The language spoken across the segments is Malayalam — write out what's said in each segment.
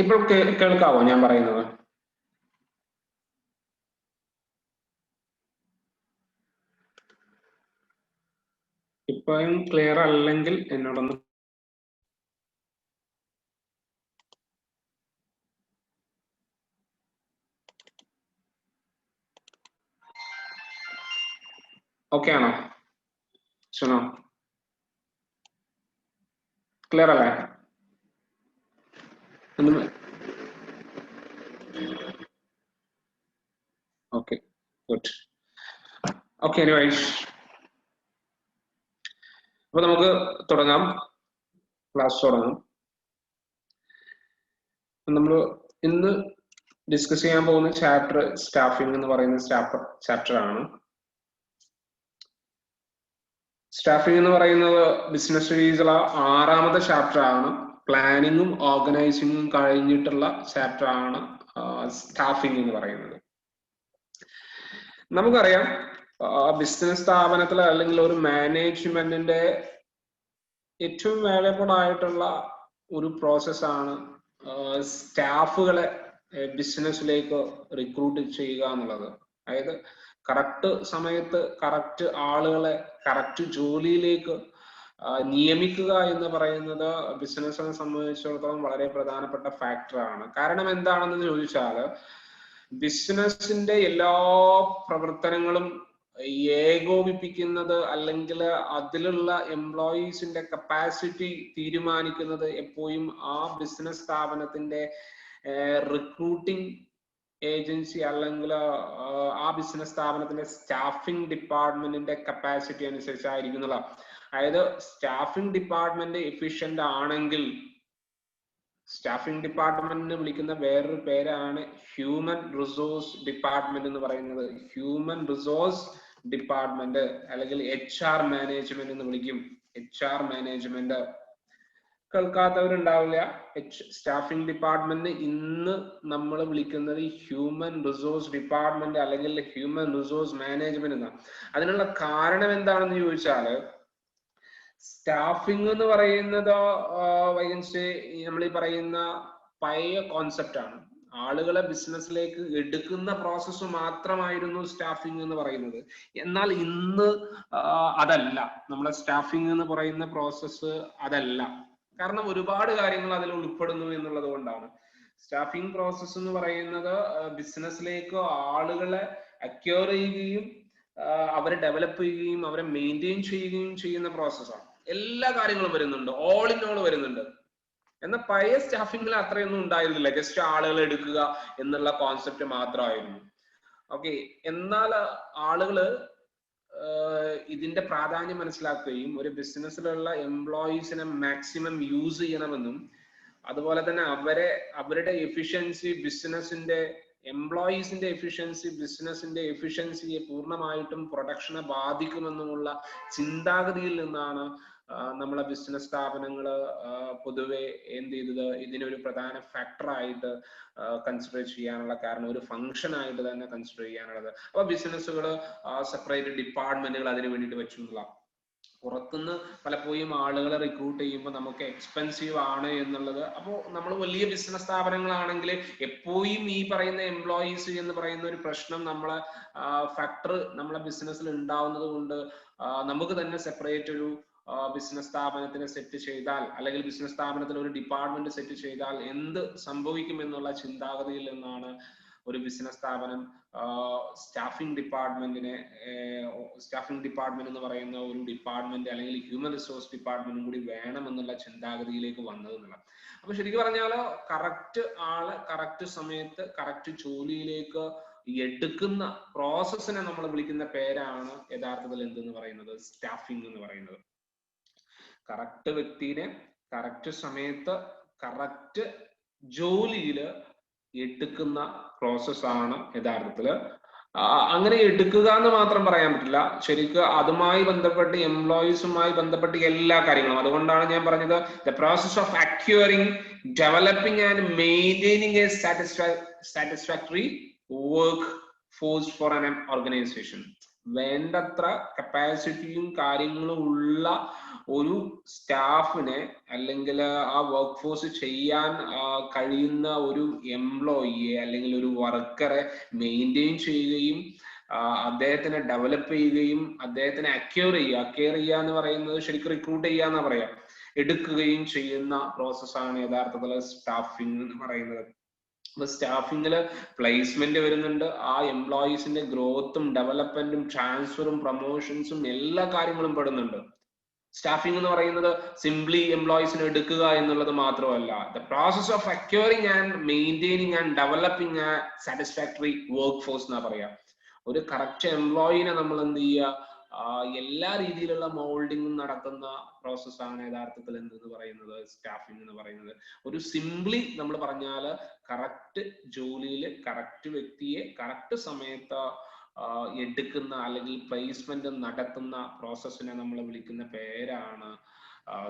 ഇപ്പോൾ കേൾക്കാവോ ഞാൻ പറയുന്നത്? ഇപ്പോഴും ക്ലിയർ അല്ലെങ്കിൽ എന്നോടൊന്ന് ഓക്കെ ആണോ? സുനോ ക്ലിയർ അല്ലേ? Okay good. ഓക്കെ എനിവേസ്, അപ്പൊ നമുക്ക് തുടങ്ങാം, ക്ലാസ് തുടങ്ങാം. നമ്മൾ ഇന്ന് ഡിസ്കസ് ചെയ്യാൻ പോകുന്ന ചാപ്റ്റർ സ്റ്റാഫിംഗ് എന്ന് പറയുന്ന ചാപ്റ്റർ ആണ്. സ്റ്റാഫിംഗ് എന്ന് പറയുന്നത് ബിസിനസ് സ്റ്റഡീസിലെ 6ാമത്തെ ചാപ്റ്റർ ആണ്. പ്ലാനിങ്ങും ഓർഗനൈസിങ്ങും കഴിഞ്ഞിട്ടുള്ള ചാപ്റ്റർ ആണ് സ്റ്റാഫിംഗ് എന്ന് പറയുന്നത്. നമുക്കറിയാം ബിസിനസ് സ്ഥാപനത്തിൽ അല്ലെങ്കിൽ ഒരു മാനേജ്മെന്റിന്റെ ഏറ്റവും വാല്യബിൾ ആയിട്ടുള്ള ഒരു പ്രോസസ്സാണ് സ്റ്റാഫുകളെ ബിസിനസ്സിലേക്ക് റിക്രൂട്ട് ചെയ്യുക എന്നുള്ളത്. അതായത് കറക്റ്റ് സമയത്ത് കറക്റ്റ് ആളുകളെ കറക്റ്റ് ജോലിയിലേക്ക് നിയമിക്കുക എന്ന് പറയുന്നത് ബിസിനസ്സിനെ സംബന്ധിച്ചിടത്തോളം വളരെ പ്രധാനപ്പെട്ട ഫാക്ടറാണ്. കാരണം എന്താണെന്ന് ചോദിച്ചാൽ ബിസിനസിന്റെ എല്ലാ പ്രവർത്തനങ്ങളും ഏകോപിപ്പിക്കുന്നത് അല്ലെങ്കിൽ അതിലുള്ള എംപ്ലോയീസിന്റെ കപ്പാസിറ്റി തീരുമാനിക്കുന്നത് എപ്പോഴും ആ ബിസിനസ് സ്ഥാപനത്തിന്റെ റിക്രൂട്ടിംഗ് ഏജൻസി അല്ലെങ്കിൽ ആ ബിസിനസ് സ്ഥാപനത്തിന്റെ സ്റ്റാഫിംഗ് ഡിപ്പാർട്ട്മെന്റിന്റെ കപ്പാസിറ്റി അനുസരിച്ചായിരിക്കുന്നതാണ്. അതായത് സ്റ്റാഫിംഗ് ഡിപ്പാർട്ട്മെന്റ് എഫിഷ്യന്റ് ആണെങ്കിൽ, സ്റ്റാഫിംഗ് ഡിപ്പാർട്ട്മെന്റിന് വിളിക്കുന്ന വേറൊരു പേരാണ് ഹ്യൂമൻ റിസോഴ്സ് ഡിപ്പാർട്ട്മെന്റ് എന്ന് പറയുന്നത്. ഹ്യൂമൻ റിസോഴ്സ് ഡിപ്പാർട്ട്മെന്റ് അല്ലെങ്കിൽ HR മാനേജ്മെന്റ് എന്ന് വിളിക്കും. HR മാനേജ്മെന്റ് കേൾക്കാത്തവരുണ്ടാവില്ല. സ്റ്റാഫിംഗ് ഡിപ്പാർട്ട്മെന്റ് ഇന്ന് നമ്മൾ വിളിക്കുന്നത് ഹ്യൂമൻ റിസോഴ്സ് ഡിപ്പാർട്ട്മെന്റ് അല്ലെങ്കിൽ ഹ്യൂമൻ റിസോഴ്സ് മാനേജ്മെന്റ് എന്നാണ്. അതിനുള്ള കാരണം എന്താണെന്ന് ചോദിച്ചാൽ സ്റ്റാഫിംഗ് എന്ന് പറയുന്നത് നമ്മൾ ഈ പറയുന്ന പഴയ കോൺസെപ്റ്റ് ആണ്. ആളുകളെ ബിസിനസ്സിലേക്ക് എടുക്കുന്ന പ്രോസസ്സ് മാത്രമായിരുന്നു സ്റ്റാഫിംഗ് എന്ന് പറയുന്നത്. എന്നാൽ ഇന്ന് അതല്ല. നമ്മളെ സ്റ്റാഫിംഗ് എന്ന് പറയുന്ന പ്രോസസ്സ് അതല്ല. കാരണം ഒരുപാട് കാര്യങ്ങൾ അതിൽ ഉൾപ്പെടുന്നു എന്നുള്ളത് കൊണ്ടാണ്. സ്റ്റാഫിംഗ് പ്രോസസ്സ് എന്ന് പറയുന്നത് ബിസിനസ്സിലേക്ക് ആളുകളെ അക്വയർ ചെയ്യുകയും അവരെ ഡെവലപ്പ് ചെയ്യുകയും അവരെ മെയിൻറ്റെയിൻ ചെയ്യുകയും ചെയ്യുന്ന പ്രോസസ്സാണ്. എല്ലാ കാര്യങ്ങളും വരുന്നുണ്ട്, ഓൾ ഇൻ ഓൾ വരുന്നുണ്ട്. എന്നാൽ പഴയ സ്റ്റാഫിംഗിൽ അത്രയൊന്നും ഉണ്ടായിരുന്നില്ല. ജസ്റ്റ് ആളുകളെ എടുക്കുക എന്നുള്ള കോൺസെപ്റ്റ് മാത്രമായിരുന്നു. ഓക്കെ, എന്നാൽ ആളുകള് ഇതിന്റെ പ്രാധാന്യം മനസ്സിലാക്കുകയും ഒരു ബിസിനസ്സിലുള്ള എംപ്ലോയീസിനെ മാക്സിമം യൂസ് ചെയ്യണമെന്നും അതുപോലെ തന്നെ അവരുടെ എഫിഷ്യൻസി എംപ്ലോയീസിന്റെ എഫിഷ്യൻസി ബിസിനസിന്റെ എഫിഷ്യൻസിയെ പൂർണ്ണമായിട്ടും പ്രൊഡക്ഷനെ ബാധിക്കുമെന്നുമുള്ള ചിന്താഗതിയിൽ നിന്നാണ് നമ്മളെ ബിസിനസ് സ്ഥാപനങ്ങൾ പൊതുവെ എന്ത് ചെയ്തത്, ഇതിനൊരു പ്രധാന ഫാക്ടറായിട്ട് കൺസിഡർ ചെയ്യാനുള്ള കാരണം, ഒരു ഫംഗ്ഷൻ ആയിട്ട് തന്നെ കൺസിഡർ ചെയ്യാനുള്ളത്. അപ്പൊ ബിസിനസ്സുകൾ സെപ്പറേറ്റ് ഡിപ്പാർട്ട്മെന്റുകൾ അതിന് വേണ്ടിയിട്ട് വെച്ചിട്ടുള്ള. പുറത്തുനിന്ന് പലപ്പോഴും ആളുകളെ റിക്രൂട്ട് ചെയ്യുമ്പോൾ നമുക്ക് എക്സ്പെൻസീവ് ആണ് എന്നുള്ളത്. അപ്പോൾ നമ്മൾ വലിയ ബിസിനസ് സ്ഥാപനങ്ങളാണെങ്കിൽ എപ്പോഴും ഈ പറയുന്ന എംപ്ലോയീസ് എന്ന് പറയുന്ന ഒരു പ്രശ്നം ഫാക്ടർ നമ്മളെ ബിസിനസ്സിൽ ഉണ്ടാവുന്നത് കൊണ്ട് നമുക്ക് തന്നെ സെപ്പറേറ്റ് ഒരു ബിസിനസ് സ്ഥാപനത്തിനെ സെറ്റ് ചെയ്താൽ അല്ലെങ്കിൽ ബിസിനസ് സ്ഥാപനത്തിൽ ഒരു ഡിപ്പാർട്ട്മെന്റ് സെറ്റ് ചെയ്താൽ എന്ത് സംഭവിക്കും എന്നുള്ള ചിന്താഗതിയിൽ നിന്നാണ് ഒരു ബിസിനസ് സ്ഥാപനം സ്റ്റാഫിംഗ് ഡിപ്പാർട്ട്മെന്റ് എന്ന് പറയുന്ന ഒരു ഡിപ്പാർട്ട്മെന്റ് അല്ലെങ്കിൽ ഹ്യൂമൻ റിസോഴ്സ് ഡിപ്പാർട്ട്മെന്റും കൂടി വേണമെന്നുള്ള ചിന്താഗതിയിലേക്ക് വന്നത് എന്നുള്ളത്. അപ്പൊ ശരിക്കും പറഞ്ഞാൽ കറക്റ്റ് ആള് കറക്റ്റ് സമയത്ത് കറക്റ്റ് ജോലിയിലേക്ക് എടുക്കുന്ന പ്രോസസ്സിനെ നമ്മൾ വിളിക്കുന്ന പേരാണ് യഥാർത്ഥത്തിൽ എന്തെന്ന് പറയുന്നത്, സ്റ്റാഫിംഗ് എന്ന് പറയുന്നത്. കറക്റ്റ് വ്യക്തിനെ കറക്റ്റ് സമയത്ത് കറക്റ്റ് ജോലിയിൽ എടുക്കുന്ന പ്രോസസ്സാണ് യഥാർത്ഥത്തില്. അങ്ങനെ എടുക്കുക എന്ന് മാത്രം പറയാൻ പറ്റില്ല. ശരിക്കും അതുമായി ബന്ധപ്പെട്ട് എംപ്ലോയീസുമായി ബന്ധപ്പെട്ട് എല്ലാ കാര്യങ്ങളും. അതുകൊണ്ടാണ് ഞാൻ പറഞ്ഞത് the process of acquiring, developing and maintaining A satisfactory work force for an organisation. വേണ്ടത്ര കപ്പാസിറ്റിയും കാര്യങ്ങളും ഉള്ള ഒരു സ്റ്റാഫിനെ അല്ലെങ്കിൽ ആ വർക്ക് ഫോഴ്സ് ചെയ്യാൻ കഴിയുന്ന ഒരു എംപ്ലോയിയെ അല്ലെങ്കിൽ ഒരു വർക്കറെ മെയിൻറ്റെയിൻ ചെയ്യുകയും അദ്ദേഹത്തിനെ ഡെവലപ്പ് ചെയ്യുകയും അദ്ദേഹത്തിനെ അക്വയർ ചെയ്യുക എന്ന് പറയുന്നത് ശരിക്കും റിക്രൂട്ട് ചെയ്യുക എന്നാ പറയാ, എടുക്കുകയും ചെയ്യുന്ന പ്രോസസ്സാണ് യഥാർത്ഥത്തിൽ സ്റ്റാഫിംഗ് എന്ന് പറയുന്നത്. അപ്പൊ സ്റ്റാഫിങ്ങില് പ്ലേസ്മെന്റ് വരുന്നുണ്ട്, ആ എംപ്ലോയീസിന്റെ ഗ്രോത്തും ഡെവലപ്മെന്റും ട്രാൻസ്ഫറും പ്രൊമോഷൻസും എല്ലാ കാര്യങ്ങളും പെടുന്നുണ്ട്. സ്റ്റാഫിംഗ് എന്ന് പറയുന്നത് സിംപ്ലി എംപ്ലോയീസിനെ എടുക്കുക എന്നുള്ളത് മാത്രമല്ല, the process of acquiring and maintaining and developing A satisfactory work force എന്നാ പറയാ. ഒരു കറക്റ്റ് എംപ്ലോയിനെ നമ്മൾ എന്ത് ചെയ്യുക, എല്ലാ രീതിയിലുള്ള മോൾഡിങ്ങും നടത്തുന്ന പ്രോസസ്സാണ് യഥാർത്ഥത്തിൽ എന്തെന്ന് പറയുന്നത് സ്റ്റാഫിംഗ് എന്ന് പറയുന്നത്. ഒരു സിംപ്ലി നമ്മൾ പറഞ്ഞാൽ കറക്റ്റ് ജോലിയിൽ കറക്റ്റ് വ്യക്തിയെ കറക്റ്റ് സമയത്ത് എടുക്കുന്ന അല്ലെങ്കിൽ പ്ലേസ്മെന്റ് നടത്തുന്ന പ്രോസസ്സിനെ നമ്മൾ വിളിക്കുന്ന പേരാണ്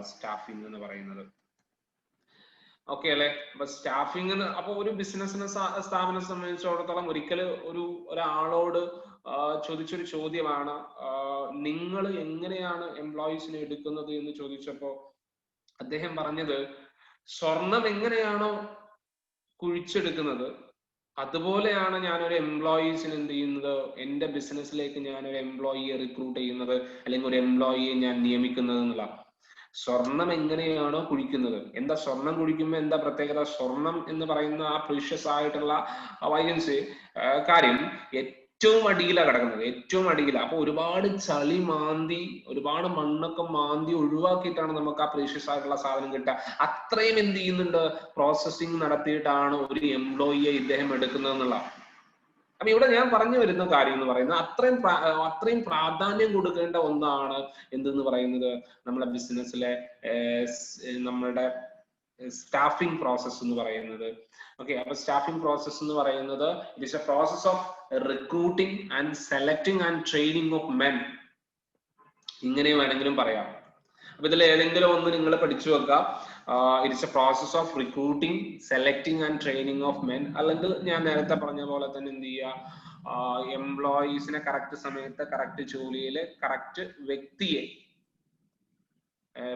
സ്റ്റാഫിംഗ് എന്ന് പറയുന്നത്. ഓക്കെ അല്ലെ? അപ്പൊ സ്റ്റാഫിംഗ് അപ്പൊ ഒരു ബിസിനസിനെ സ്ഥാപനം സംബന്ധിച്ചിടത്തോളം ഒരിക്കലും ഒരാളോട് ചോദിച്ചൊരു ചോദ്യമാണ്, നിങ്ങൾ എങ്ങനെയാണ് എംപ്ലോയീസിനെ എടുക്കുന്നത് എന്ന് ചോദിച്ചപ്പോ അദ്ദേഹം പറഞ്ഞത്, സ്വർണം എങ്ങനെയാണോ കുഴിച്ചെടുക്കുന്നത് അതുപോലെയാണ് ഞാനൊരു എംപ്ലോയീസിന് എന്ത് ചെയ്യുന്നത്, എന്റെ ബിസിനസ്സിലേക്ക് ഞാനൊരു എംപ്ലോയിയെ റിക്രൂട്ട് ചെയ്യുന്നത് അല്ലെങ്കിൽ ഒരു എംപ്ലോയിയെ ഞാൻ നിയമിക്കുന്നത് എന്നുള്ള. സ്വർണം എങ്ങനെയാണോ കുഴിക്കുന്നത്, എന്താ സ്വർണം കുഴിക്കുമ്പോൾ എന്താ പ്രത്യേകത? സ്വർണം എന്ന് പറയുന്ന ആ പ്രീഷ്യസ് ആയിട്ടുള്ള വൈകൻസ് കാര്യം ഏറ്റവും അടിയിലാണ് കിടക്കുന്നത്, ഏറ്റവും അടിയിലാണ്. അപ്പൊ ഒരുപാട് ചളി മാന്തി ഒരുപാട് മണ്ണൊക്കെ മാന്തി ഒഴിവാക്കിയിട്ടാണ് നമുക്ക് ആ പ്രീഷ്യസ് ആയിട്ടുള്ള സാധനം കിട്ടുക. അത്രയും എന്ത് ചെയ്യുന്നുണ്ട്, പ്രോസസ്സിങ് നടത്തിയിട്ടാണ് ഒരു എംപ്ലോയിയെ ഇദ്ദേഹം എടുക്കുന്നത് എന്നുള്ള. അപ്പൊ ഇവിടെ ഞാൻ പറഞ്ഞു വരുന്ന കാര്യം എന്ന് പറയുന്നത് അത്രയും പ്രാധാന്യം കൊടുക്കേണ്ട ഒന്നാണ് എന്തെന്ന് പറയുന്നത് നമ്മളെ ബിസിനസ്സിലെ നമ്മളുടെ സ്റ്റാഫിംഗ് പ്രോസസ് എന്ന് പറയുന്നത്. ഓക്കെ, അപ്പൊ സ്റ്റാഫിംഗ് പ്രോസസ് എന്ന് പറയുന്നത് it is a process of recruiting and selecting and training of men, ഇങ്ങനെ വേണമെങ്കിലും പറയാം. അപ്പൊ ഇതിൽ ഏതെങ്കിലും ഒന്ന് നിങ്ങൾ പഠിച്ചു വെക്കുക. It's a process of recruiting, selecting and training of men. അല്ലെങ്കിൽ ഞാൻ നേരത്തെ പറഞ്ഞ പോലെ തന്നെ എന്ത് ചെയ്യുക, എംപ്ലോയീസിനെ കറക്റ്റ് സമയത്ത് കറക്റ്റ് ജോലിയിൽ കറക്റ്റ് വ്യക്തിയെ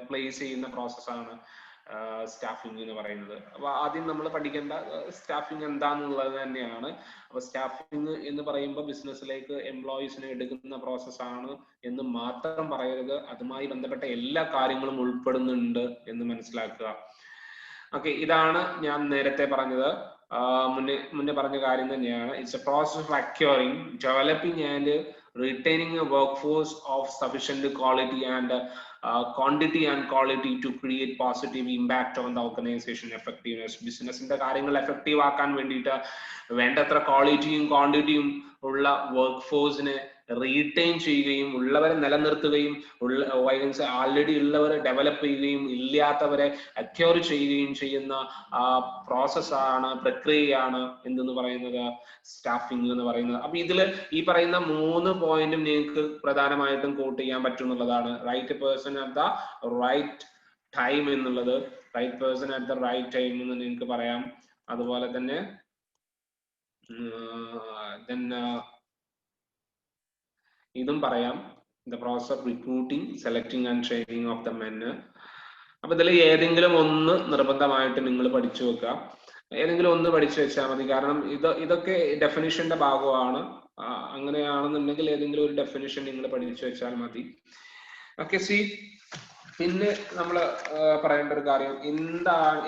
പ്ലേസ് ചെയ്യുന്ന പ്രോസസ്സാണ് സ്റ്റാഫിംഗ് എന്ന് പറയുന്നത്. അപ്പൊ ആദ്യം നമ്മൾ പഠിക്കേണ്ട സ്റ്റാഫിംഗ് എന്താന്നുള്ളത് തന്നെയാണ്. അപ്പൊ സ്റ്റാഫിംഗ് എന്ന് പറയുമ്പോൾ ബിസിനസ്സിലേക്ക് എംപ്ലോയീസിനെ എടുക്കുന്ന പ്രോസസ്സാണ് എന്ന് മാത്രം പറയരുത്, അതുമായി ബന്ധപ്പെട്ട എല്ലാ കാര്യങ്ങളും ഉൾപ്പെടുന്നുണ്ട് എന്ന് മനസ്സിലാക്കുക. ഓക്കെ, ഇതാണ് ഞാൻ നേരത്തെ പറഞ്ഞത്, മുന്നേ പറഞ്ഞ കാര്യം തന്നെയാണ്. It's a process of acquiring, developing and retaining A work force of sufficient quality and quantity and quality to create positive impact on the organization effectiveness. ബിസിനസിന്റെ കാര്യങ്ങൾ എഫക്റ്റീവ് ആക്കാൻ വേണ്ടിയിട്ട് വേണ്ടത്ര ക്വാളിറ്റിയും ക്വാണ്ടിറ്റിയും ഉള്ള വർക്ക് ഫോഴ്സിനെ റീറ്റെയിൻ ചെയ്യുകയും ഉള്ളവരെ നിലനിർത്തുകയും ആൾറെഡി ഉള്ളവരെ ഡെവലപ്പ് ചെയ്യുകയും ഇല്ലാത്തവരെ അക്വയർ ചെയ്യുകയും ചെയ്യുന്ന പ്രോസസ്സാണ്, പ്രക്രിയയാണ് എന്തെന്ന് പറയുന്നത് സ്റ്റാഫിംഗ് എന്ന് പറയുന്നത്. അപ്പൊ ഇതിൽ ഈ പറയുന്ന 3 പോയിന്റും നിങ്ങൾക്ക് പ്രധാനമായിട്ടും കോട്ട് ചെയ്യാൻ പറ്റും എന്നുള്ളതാണ്. Right person at the right time എന്നുള്ളത്, right person at the right time എന്ന് നിങ്ങൾക്ക് പറയാം. അതുപോലെ തന്നെ ഇതും പറയാം, the process of recruiting, selecting and training of the men. അപ്പൊ ഇതിൽ ഏതെങ്കിലും ഒന്ന് നിർബന്ധമായിട്ട് നിങ്ങൾ പഠിച്ചു വെക്കുക, ഏതെങ്കിലും ഒന്ന് പഠിച്ചു വെച്ചാൽ മതി. കാരണം ഇതൊക്കെ ഡെഫിനിഷന്റെ ഭാഗമാണ്. അങ്ങനെയാണെന്നുണ്ടെങ്കിൽ ഏതെങ്കിലും ഒരു ഡെഫിനിഷൻ നിങ്ങൾ പഠിച്ചു വെച്ചാൽ മതി. ഓക്കെ, സി പിന്നെ നമ്മൾ പറയേണ്ട ഒരു കാര്യം,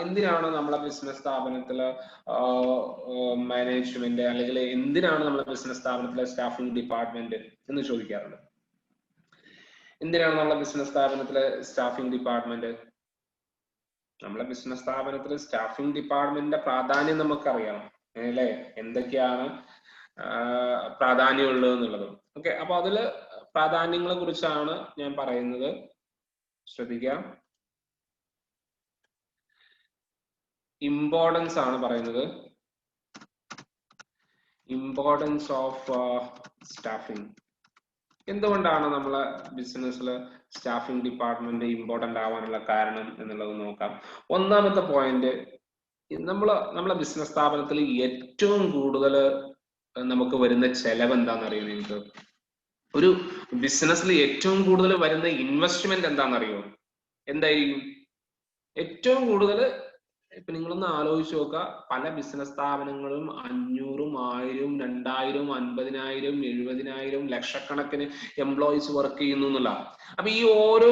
എന്തിനാണ് നമ്മളെ ബിസിനസ് സ്ഥാപനത്തില് മാനേജ്മെന്റ് അല്ലെങ്കിൽ എന്തിനാണ് നമ്മളെ ബിസിനസ് സ്ഥാപനത്തിലെ സ്റ്റാഫിംഗ് ഡിപ്പാർട്ട്മെന്റ് എന്ന് ചോദിക്കാറുണ്ട്. എന്തിനാണ് നമ്മളെ ബിസിനസ് സ്ഥാപനത്തിലെ സ്റ്റാഫിംഗ് ഡിപ്പാർട്ട്മെന്റ്? നമ്മളെ ബിസിനസ് സ്ഥാപനത്തിലെ സ്റ്റാഫിംഗ് ഡിപ്പാർട്ട്മെന്റിന്റെ പ്രാധാന്യം നമുക്കറിയണം അല്ലേ, എന്തൊക്കെയാണ് പ്രാധാന്യമുള്ളത് എന്നുള്ളത്. ഓക്കെ, അപ്പൊ അതില് പ്രാധാന്യങ്ങളെ കുറിച്ചാണ് ഞാൻ പറയുന്നത്, ശ്രദ്ധിക്കാം. ഇമ്പോർട്ടൻസ് ആണ് പറയുന്നത്, ഇമ്പോർട്ടൻസ് ഓഫ് സ്റ്റാഫിംഗ്. എന്തുകൊണ്ടാണ് നമ്മളെ ബിസിനസ്സിൽ സ്റ്റാഫിംഗ് ഡിപ്പാർട്ട്മെന്റ് ഇമ്പോർട്ടന്റ് ആവാനുള്ള കാരണം എന്നുള്ളത് നോക്കാം. ഒന്നാമത്തെ പോയിന്റ്, നമ്മളെ ബിസിനസ് സ്ഥാപനത്തിൽ ഏറ്റവും കൂടുതൽ നമുക്ക് വരുന്ന ചെലവ് എന്താണെന്നറിയോ നിങ്ങൾക്ക്? ഒരു ബിസിനസ്സിൽ ഏറ്റവും കൂടുതൽ വരുന്ന ഇൻവെസ്റ്റ്മെന്റ് എന്താണെന്നറിയോ? എന്തായിരിക്കും? ഏറ്റവും കൂടുതൽ ഇപ്പൊ നിങ്ങളൊന്ന് ആലോചിച്ച് നോക്കുക, പല ബിസിനസ് സ്ഥാപനങ്ങളും 500, 1000, 2000, 50,000, 70,000 ലക്ഷക്കണക്കിന് എംപ്ലോയീസ് വർക്ക് ചെയ്യുന്നു എന്നുള്ള. അപ്പൊ ഈ ഓരോ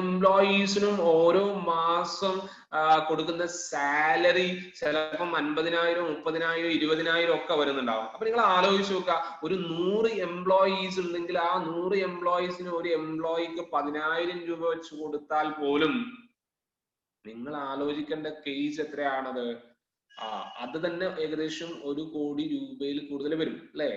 എംപ്ലോയീസിനും ഓരോ മാസം കൊടുക്കുന്ന സാലറി ചിലപ്പം 50,000, 30,000, 20,000 ഒക്കെ വരുന്നുണ്ടാവും. അപ്പൊ നിങ്ങൾ ആലോചിച്ച് നോക്കുക, ഒരു 100 എംപ്ലോയീസ് ഉണ്ടെങ്കിൽ ആ 100 എംപ്ലോയീസിന് ഒരു എംപ്ലോയിക്ക് 10,000 രൂപ വെച്ച് കൊടുത്താൽ പോലും നിങ്ങൾ ആലോചിക്കേണ്ട കേസ് എത്രയാണത്? അത് തന്നെ ഏകദേശം 1 കോടി രൂപയിൽ കൂടുതൽ വരും അല്ലെ?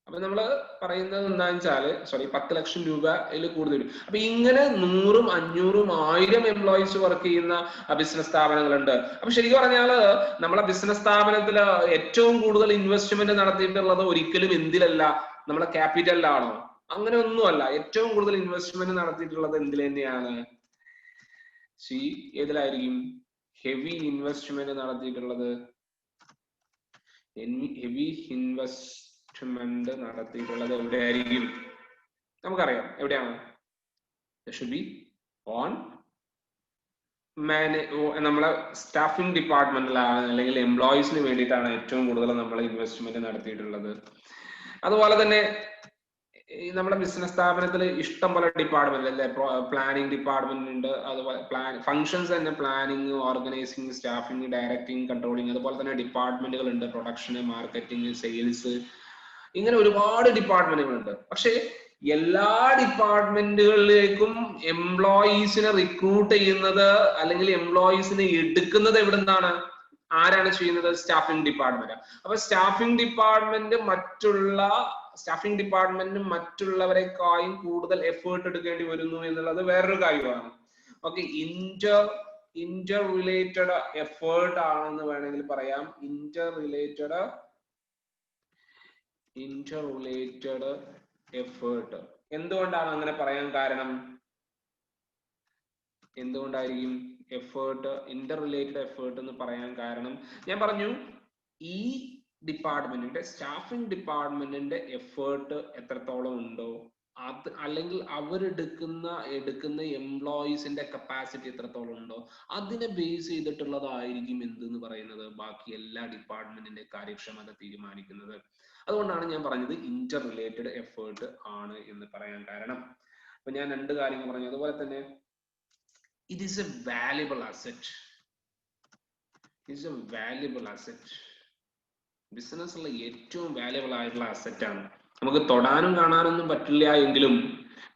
അപ്പൊ നമ്മള് പറയുന്നത് എന്താണെന്ന് വെച്ചാല് 10 ലക്ഷം രൂപയിൽ കൂടുതൽ വരും. അപ്പൊ ഇങ്ങനെ 100ഉം 500ഉം 1000 എംപ്ലോയീസ് വർക്ക് ചെയ്യുന്ന ബിസിനസ് സ്ഥാപനങ്ങളുണ്ട്. അപ്പൊ ശരിക്കും പറഞ്ഞാല് നമ്മളെ ബിസിനസ് സ്ഥാപനത്തിൽ ഏറ്റവും കൂടുതൽ ഇൻവെസ്റ്റ്മെന്റ് നടത്തിയിട്ടുള്ളത് ഒരിക്കലും എന്തിലല്ല, നമ്മളെ ക്യാപിറ്റലിലാണോ? അങ്ങനെ ഒന്നുമല്ല. ഏറ്റവും കൂടുതൽ ഇൻവെസ്റ്റ്മെന്റ് നടത്തിയിട്ടുള്ളത് എന്തിൽ തന്നെയാണ്? ഏതിലായിരിക്കും ഹെവി ഇൻവെസ്റ്റ്മെന്റ് നടത്തിയിട്ടുള്ളത്? ഹെവി ഇൻവെസ്റ്റ്മെന്റ് നടത്തിയിട്ടുള്ളത് എവിടെയായിരിക്കും? നമുക്കറിയാം എവിടെയാണ്. ഓൺ നമ്മളെ സ്റ്റാഫിംഗ് ഡിപ്പാർട്ട്മെന്റിലാണ്, അല്ലെങ്കിൽ എംപ്ലോയീസിന് വേണ്ടിയിട്ടാണ് ഏറ്റവും കൂടുതൽ നമ്മൾ ഇൻവെസ്റ്റ്മെന്റ് നടത്തിയിട്ടുള്ളത്. അതുപോലെ തന്നെ നമ്മുടെ ബിസിനസ് സ്ഥാപനത്തിൽ ഇഷ്ടം പോലെ ഡിപ്പാർട്ട്മെന്റ് അല്ലെ, പ്ലാനിങ് ഡിപ്പാർട്ട്മെന്റ് ഉണ്ട്, അതുപോലെ ഫങ്ഷൻസ് തന്നെ planning, organising, staffing, directing, controlling, അതുപോലെ തന്നെ ഡിപ്പാർട്ട്മെന്റുകൾ ഉണ്ട്, പ്രൊഡക്ഷൻ, മാർക്കറ്റിംഗ്, സെയിൽസ്, ഇങ്ങനെ ഒരുപാട് ഡിപ്പാർട്ട്മെന്റുകൾ ഉണ്ട്. പക്ഷെ എല്ലാ ഡിപ്പാർട്ട്മെന്റുകളിലേക്കും എംപ്ലോയീസിനെ റിക്രൂട്ട് ചെയ്യുന്നത് അല്ലെങ്കിൽ എംപ്ലോയീസിനെ എടുക്കുന്നത് എവിടെ നിന്നാണ്? ആരാണ് ചെയ്യുന്നത്? Staffing department. അപ്പൊ സ്റ്റാഫിംഗ് ഡിപ്പാർട്ട്മെന്റിന് മറ്റുള്ളവരെക്കാളും കൂടുതൽ എഫേർട്ട് എടുക്കേണ്ടി വരുന്നു എന്നുള്ളത് വേറൊരു കാര്യമാണ്. ഓക്കെ, ഇന്റർ റിലേറ്റഡ് എഫേർട്ട് ആണെന്ന് വേണമെങ്കിൽ പറയാം. Inter related effort. എന്തുകൊണ്ടാണ് അങ്ങനെ പറയാൻ കാരണം? എന്തുകൊണ്ടായിരിക്കും ഇന്റർ റിലേറ്റഡ് എഫേർട്ട് എന്ന് പറയാൻ കാരണം? ഞാൻ പറഞ്ഞു, ഈ ഡിപ്പാർട്ട്മെന്റിന്റെ സ്റ്റാഫിംഗ് ഡിപ്പാർട്ട്മെന്റിന്റെ എഫേർട്ട് എത്രത്തോളം ഉണ്ടോ, അത് അല്ലെങ്കിൽ എടുക്കുന്ന എംപ്ലോയീസിന്റെ കപ്പാസിറ്റി എത്രത്തോളം ഉണ്ടോ, അതിനെ ബേസ് ചെയ്തിട്ടുള്ളതായിരിക്കും എന്തെന്ന് പറയുന്നത് ബാക്കി എല്ലാ ഡിപ്പാർട്ട്മെന്റിന്റെ കാര്യക്ഷമത തീരുമാനിക്കുന്നത്. അതുകൊണ്ടാണ് ഞാൻ പറഞ്ഞത് ഇന്റർ റിലേറ്റഡ് എഫേർട്ട് ആണ് എന്ന് പറയാൻ കാരണം. അപ്പൊ ഞാൻ 2 കാര്യങ്ങൾ പറഞ്ഞു. അതുപോലെ തന്നെ it is a valuable asset. ബിസിനസ്സിലെ ഏറ്റവും വാല്യുബിൾ ആയിട്ടുള്ള അസറ്റ് ആണ്. നമുക്ക് തൊടാനും കാണാനൊന്നും പറ്റില്ല എങ്കിലും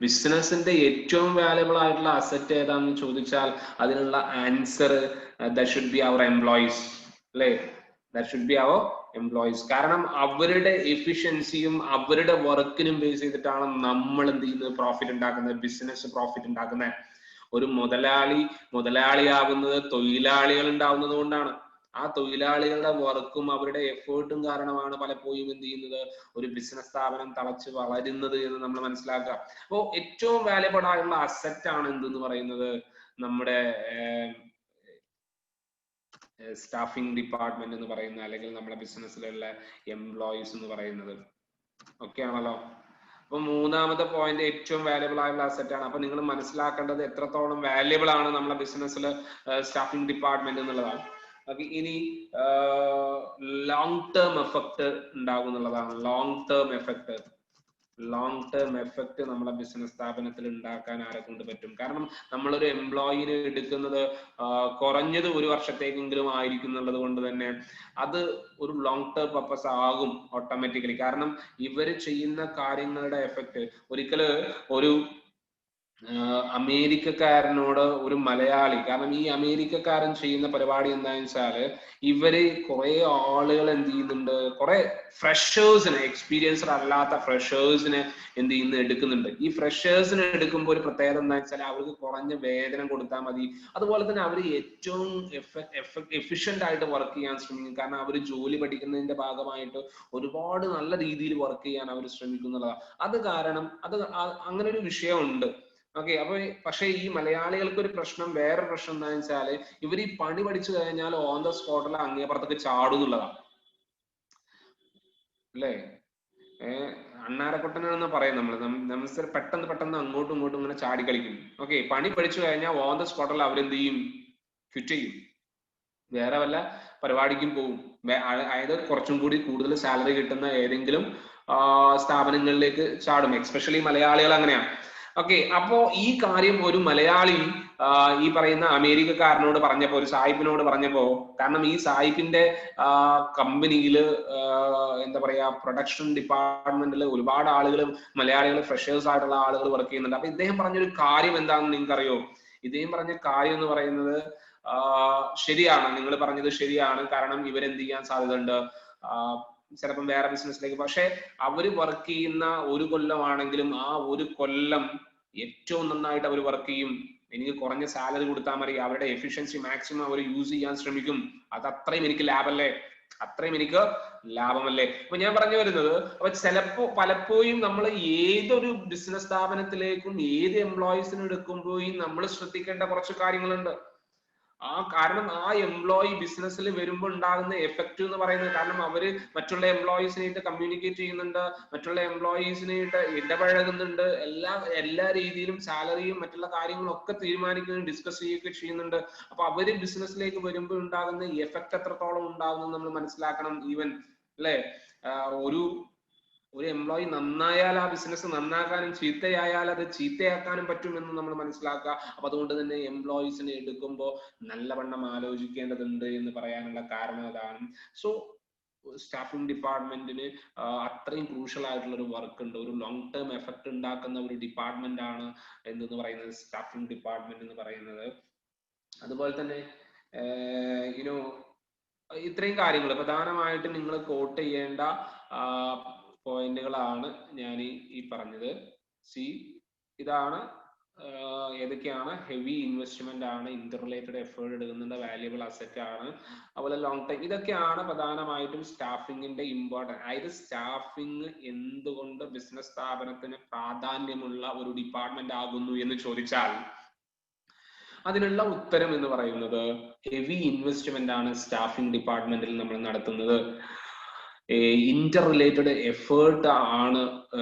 ബിസിനസിന്റെ ഏറ്റവും വാല്യുബിൾ ആയിട്ടുള്ള അസറ്റ് ഏതാണെന്ന് ചോദിച്ചാൽ അതിനുള്ള answer that should be our employees അല്ലേ? That should be our employees. കാരണം അവരുടെ എഫിഷ്യൻസിയും അവരുടെ വർക്കിനും ബേസ് ചെയ്തിട്ടാണ് നമ്മൾ എന്ത് ചെയ്യുന്നത്? പ്രോഫിറ്റ് ഉണ്ടാക്കുന്നത്, ബിസിനസ് പ്രോഫിറ്റ് ഉണ്ടാക്കുന്നത്. ഒരു മുതലാളിയാകുന്നത് തൊഴിലാളികൾ ഉണ്ടാവുന്നത് കൊണ്ടാണ്. ആ തൊഴിലാളികളുടെ വർക്കും അവരുടെ എഫേർട്ടും കാരണമാണ് പലപ്പോഴും എന്ത് ചെയ്യുന്നത്? ഒരു ബിസിനസ് സ്ഥാപനം തളച്ച് വളരുന്നത് എന്ന് നമ്മൾ മനസ്സിലാക്കുക. അപ്പോൾ ഏറ്റവും വാല്യുബിൾ ആയിട്ടുള്ള അസറ്റ് ആണ് എന്തെന്ന് പറയുന്നത്? നമ്മുടെ സ്റ്റാഫിംഗ് ഡിപ്പാർട്ട്മെന്റ് എന്ന് പറയുന്ന, അല്ലെങ്കിൽ നമ്മുടെ ബിസിനസ്സിലുള്ള എംപ്ലോയീസ് എന്ന് പറയുന്നത്. ഓക്കെ ആണല്ലോ? അപ്പൊ 3ാമത്തെ പോയിന്റ് ഏറ്റവും വാല്യുബിൾ ആയിട്ടുള്ള അസറ്റ് ആണ്. അപ്പൊ നിങ്ങൾ മനസ്സിലാക്കേണ്ടത് എത്രത്തോളം വാല്യുബിൾ ആണ് നമ്മുടെ ബിസിനസ്സിൽ സ്റ്റാഫിംഗ് ഡിപ്പാർട്ട്മെന്റ് എന്നുള്ളതാണ്. ഇനി ലോങ് ടേം എഫക്ട് ഉണ്ടാകും എന്നുള്ളതാണ്. ലോങ് ടേം എഫക്ട് നമ്മളെ ബിസിനസ് സ്ഥാപനത്തിൽ ഉണ്ടാക്കാൻ ആരെ കൊണ്ട് പറ്റും? കാരണം നമ്മളൊരു എംപ്ലോയിനെ എടുക്കുന്നത് കുറഞ്ഞത് 1 വർഷത്തേക്കെങ്കിലും ആയിരിക്കും എന്നുള്ളത് കൊണ്ട് തന്നെ അത് ഒരു ലോങ് ടേം പർപ്പസ് ആകും ഓട്ടോമാറ്റിക്കലി. കാരണം ഇവര് ചെയ്യുന്ന കാര്യങ്ങളുടെ എഫക്ട് ഒരിക്കല് ഒരു അമേരിക്കക്കാരനോട് ഒരു മലയാളി, കാരണം ഈ അമേരിക്കക്കാരൻ ചെയ്യുന്ന പരിപാടി എന്താണെന്ന് വെച്ചാല് ഇവര് കുറെ ആളുകൾ എന്ത് ചെയ്യുന്നുണ്ട്? കുറെ ഫ്രഷേഴ്സിനെ, എക്സ്പീരിയൻസ്ഡ് അല്ലാത്ത ഫ്രഷേഴ്സിനെ എന്ത് ചെയ്യുന്നു? എടുക്കുന്നുണ്ട്. ഈ ഫ്രഷേഴ്സിനെ എടുക്കുമ്പോൾ ഒരു പ്രത്യേകത എന്താ വെച്ചാൽ അവർക്ക് കുറഞ്ഞ വേതനം കൊടുത്താൽ മതി. അതുപോലെ തന്നെ അവർ ഏറ്റവും എഫിഷ്യന്റ് ആയിട്ട് വർക്ക് ചെയ്യാൻ ശ്രമിക്കും. കാരണം അവർ ജോലി പഠിക്കുന്നതിന്റെ ഭാഗമായിട്ട് ഒരുപാട് നല്ല രീതിയിൽ വർക്ക് ചെയ്യാൻ അവർ ശ്രമിക്കുന്നതാണ്. അത് കാരണം അങ്ങനെ ഒരു വിഷയമുണ്ട്. ഓക്കെ, അപ്പൊ പക്ഷെ ഈ മലയാളികൾക്ക് ഒരു പ്രശ്നം, വേറെ പ്രശ്നം എന്താണെന്ന് വെച്ചാല് ഇവർ ഈ പണി പഠിച്ചു കഴിഞ്ഞാൽ ഓൺ ദ സ്പോട്ടിൽ അങ്ങേപ്പുറത്തേക്ക് ചാടും എന്നുള്ളതാണ് അല്ലേ? അണ്ണാരക്കൊട്ടനെന്ന് പറയും നമ്മൾ പെട്ടെന്ന് അങ്ങോട്ടും ഇങ്ങോട്ടും ഇങ്ങനെ ചാടി കളിക്കും. ഓക്കെ, പണി പഠിച്ചു കഴിഞ്ഞാൽ ഓൺ ദ സ്പോട്ടിൽ അവരെന്ത് ചെയ്യും? ക്വിറ്റ് ചെയ്യും, വേറെ വല്ല പരിപാടിക്കും പോകും. അതായത് കുറച്ചും കൂടി കൂടുതൽ സാലറി കിട്ടുന്ന ഏതെങ്കിലും സ്ഥാപനങ്ങളിലേക്ക് ചാടും. എക്സ്പെഷ്യലി മലയാളികൾ അങ്ങനെയാണ്. ഓക്കെ, അപ്പോ ഈ കാര്യം ഒരു മലയാളി ഈ പറയുന്ന അമേരിക്കക്കാരനോട് പറഞ്ഞപ്പോ, ഒരു സായിപ്പിനോട് പറഞ്ഞപ്പോ, കാരണം ഈ സായിപ്പിന്റെ കമ്പനിയില് എന്താ പറയാ, പ്രൊഡക്ഷൻ ഡിപ്പാർട്ട്മെന്റിൽ ഒരുപാട് ആളുകൾ, മലയാളികൾ, ഫ്രഷേഴ്സ് ആയിട്ടുള്ള ആളുകൾ വർക്ക് ചെയ്യുന്നുണ്ട്. അപ്പൊ ഇദ്ദേഹം പറഞ്ഞൊരു കാര്യം എന്താണെന്ന് നിങ്ങൾക്കറിയോ? ഇദ്ദേഹം പറഞ്ഞ കാര്യം എന്ന് പറയുന്നത്, ശരിയാണ്, നിങ്ങൾ പറഞ്ഞത് ശരിയാണ്. കാരണം ഇവരെന്ത് ചെയ്യാൻ സാധ്യതയുണ്ട്, ചിലപ്പം വേറെ ബിസിനസ്സിലേക്ക്. പക്ഷെ അവര് വർക്ക് ചെയ്യുന്ന ഒരു കൊല്ലമാണെങ്കിലും ആ ഒരു കൊല്ലം ഏറ്റവും നന്നായിട്ട് അവർ വർക്ക് ചെയ്യും. എനിക്ക് കുറഞ്ഞ സാലറി കൊടുത്താൽ മതി, അവരുടെ എഫിഷ്യൻസി മാക്സിമം അവർ യൂസ് ചെയ്യാൻ ശ്രമിക്കും. അത് അത്രയും എനിക്ക് ലാഭമല്ലേ, അത്രയും എനിക്ക് ലാഭമല്ലേ. അപ്പൊ ഞാൻ പറഞ്ഞു വരുന്നത്, അപ്പൊ പലപ്പോഴും നമ്മൾ ഏതൊരു ബിസിനസ് സ്ഥാപനത്തിലേക്കും ഏത് എംപ്ലോയീസിനും എടുക്കുമ്പോഴും നമ്മൾ ശ്രദ്ധിക്കേണ്ട കുറച്ച് കാര്യങ്ങളുണ്ട്. കാരണം ആ എംപ്ലോയി ബിസിനസ്സിൽ വരുമ്പോൾ ഉണ്ടാകുന്ന എഫക്റ്റ് എന്ന് പറയുന്നത്, കാരണം അവര് മറ്റുള്ള എംപ്ലോയീസിനായിട്ട് കമ്മ്യൂണിക്കേറ്റ് ചെയ്യുന്നുണ്ട്, മറ്റുള്ള എംപ്ലോയീസിനായിട്ട് ഇടപഴകുന്നുണ്ട്, എല്ലാ രീതിയിലും സാലറിയും മറ്റുള്ള കാര്യങ്ങളും ഒക്കെ തീരുമാനിക്കുകയും ഡിസ്കസ് ചെയ്യുകയൊക്കെ ചെയ്യുന്നുണ്ട്. അപ്പൊ അവര് ബിസിനസ്സിലേക്ക് വരുമ്പോൾ ഉണ്ടാകുന്ന എഫക്റ്റ് എത്രത്തോളം ഉണ്ടാകുന്നു നമ്മൾ മനസ്സിലാക്കണം. ഈവൻ അല്ലെ, ഒരു എംപ്ലോയി നന്നായാൽ ആ ബിസിനസ് നന്നാക്കാനും ചീത്തയായാൽ അത് ചീത്തയാക്കാനും പറ്റുമെന്ന് നമ്മൾ മനസ്സിലാക്കുക. അപ്പൊ അതുകൊണ്ട് തന്നെ എംപ്ലോയീസിനെ എടുക്കുമ്പോൾ നല്ലവണ്ണം ആലോചിക്കേണ്ടതുണ്ട് എന്ന് പറയാനുള്ള കാരണം അതാണ്. സോ സ്റ്റാഫിംഗ് ഡിപ്പാർട്ട്മെന്റിന് അത്രയും ക്രൂഷ്യൽ ആയിട്ടുള്ള ഒരു വർക്ക് ഉണ്ട്. ഒരു ലോങ് ടേം എഫക്ട് ഉണ്ടാക്കുന്ന ഒരു ഡിപ്പാർട്ട്മെന്റ് ആണ് എന്ന് പറയുന്നത് സ്റ്റാഫിംഗ് ഡിപ്പാർട്ട്മെന്റ് എന്ന് പറയുന്നത്. അതുപോലെ തന്നെ ഇത്രയും കാര്യങ്ങൾ പ്രധാനമായിട്ടും നിങ്ങൾ കോട്ട് ചെയ്യേണ്ട പോയിന്റുകളാണ് ഞാൻ ഈ പറഞ്ഞത്. ഇതാണ് ഏതൊക്കെയാണ്? ഹെവി ഇൻവെസ്റ്റ്മെന്റ് ആണ്, ഇന്റർ റിലേറ്റഡ് എഫേർട്ട് എടുക്കുന്നുണ്ട്, വാല്യുബിൾ അസറ്റ് ആണ്, അതുപോലെ ലോങ് ടൈം. ഇതൊക്കെയാണ് പ്രധാനമായിട്ടും സ്റ്റാഫിങ്ങിന്റെ ഇമ്പോർട്ടൻറ്റ്. അതായത് സ്റ്റാഫിങ് എന്തുകൊണ്ട് ബിസിനസ് സ്ഥാപനത്തിന് പ്രാധാന്യമുള്ള ഒരു ഡിപ്പാർട്ട്മെന്റ് ആകുന്നു എന്ന് ചോദിച്ചാൽ അതിനുള്ള ഉത്തരം എന്ന് പറയുന്നത് ഹെവി ഇൻവെസ്റ്റ്മെന്റ് ആണ് സ്റ്റാഫിംഗ് ഡിപ്പാർട്ട്മെന്റിൽ നമ്മൾ നടത്തുന്നത്. ഇന്റർ റിലേറ്റഡ് എഫേർട്ട് ആണ്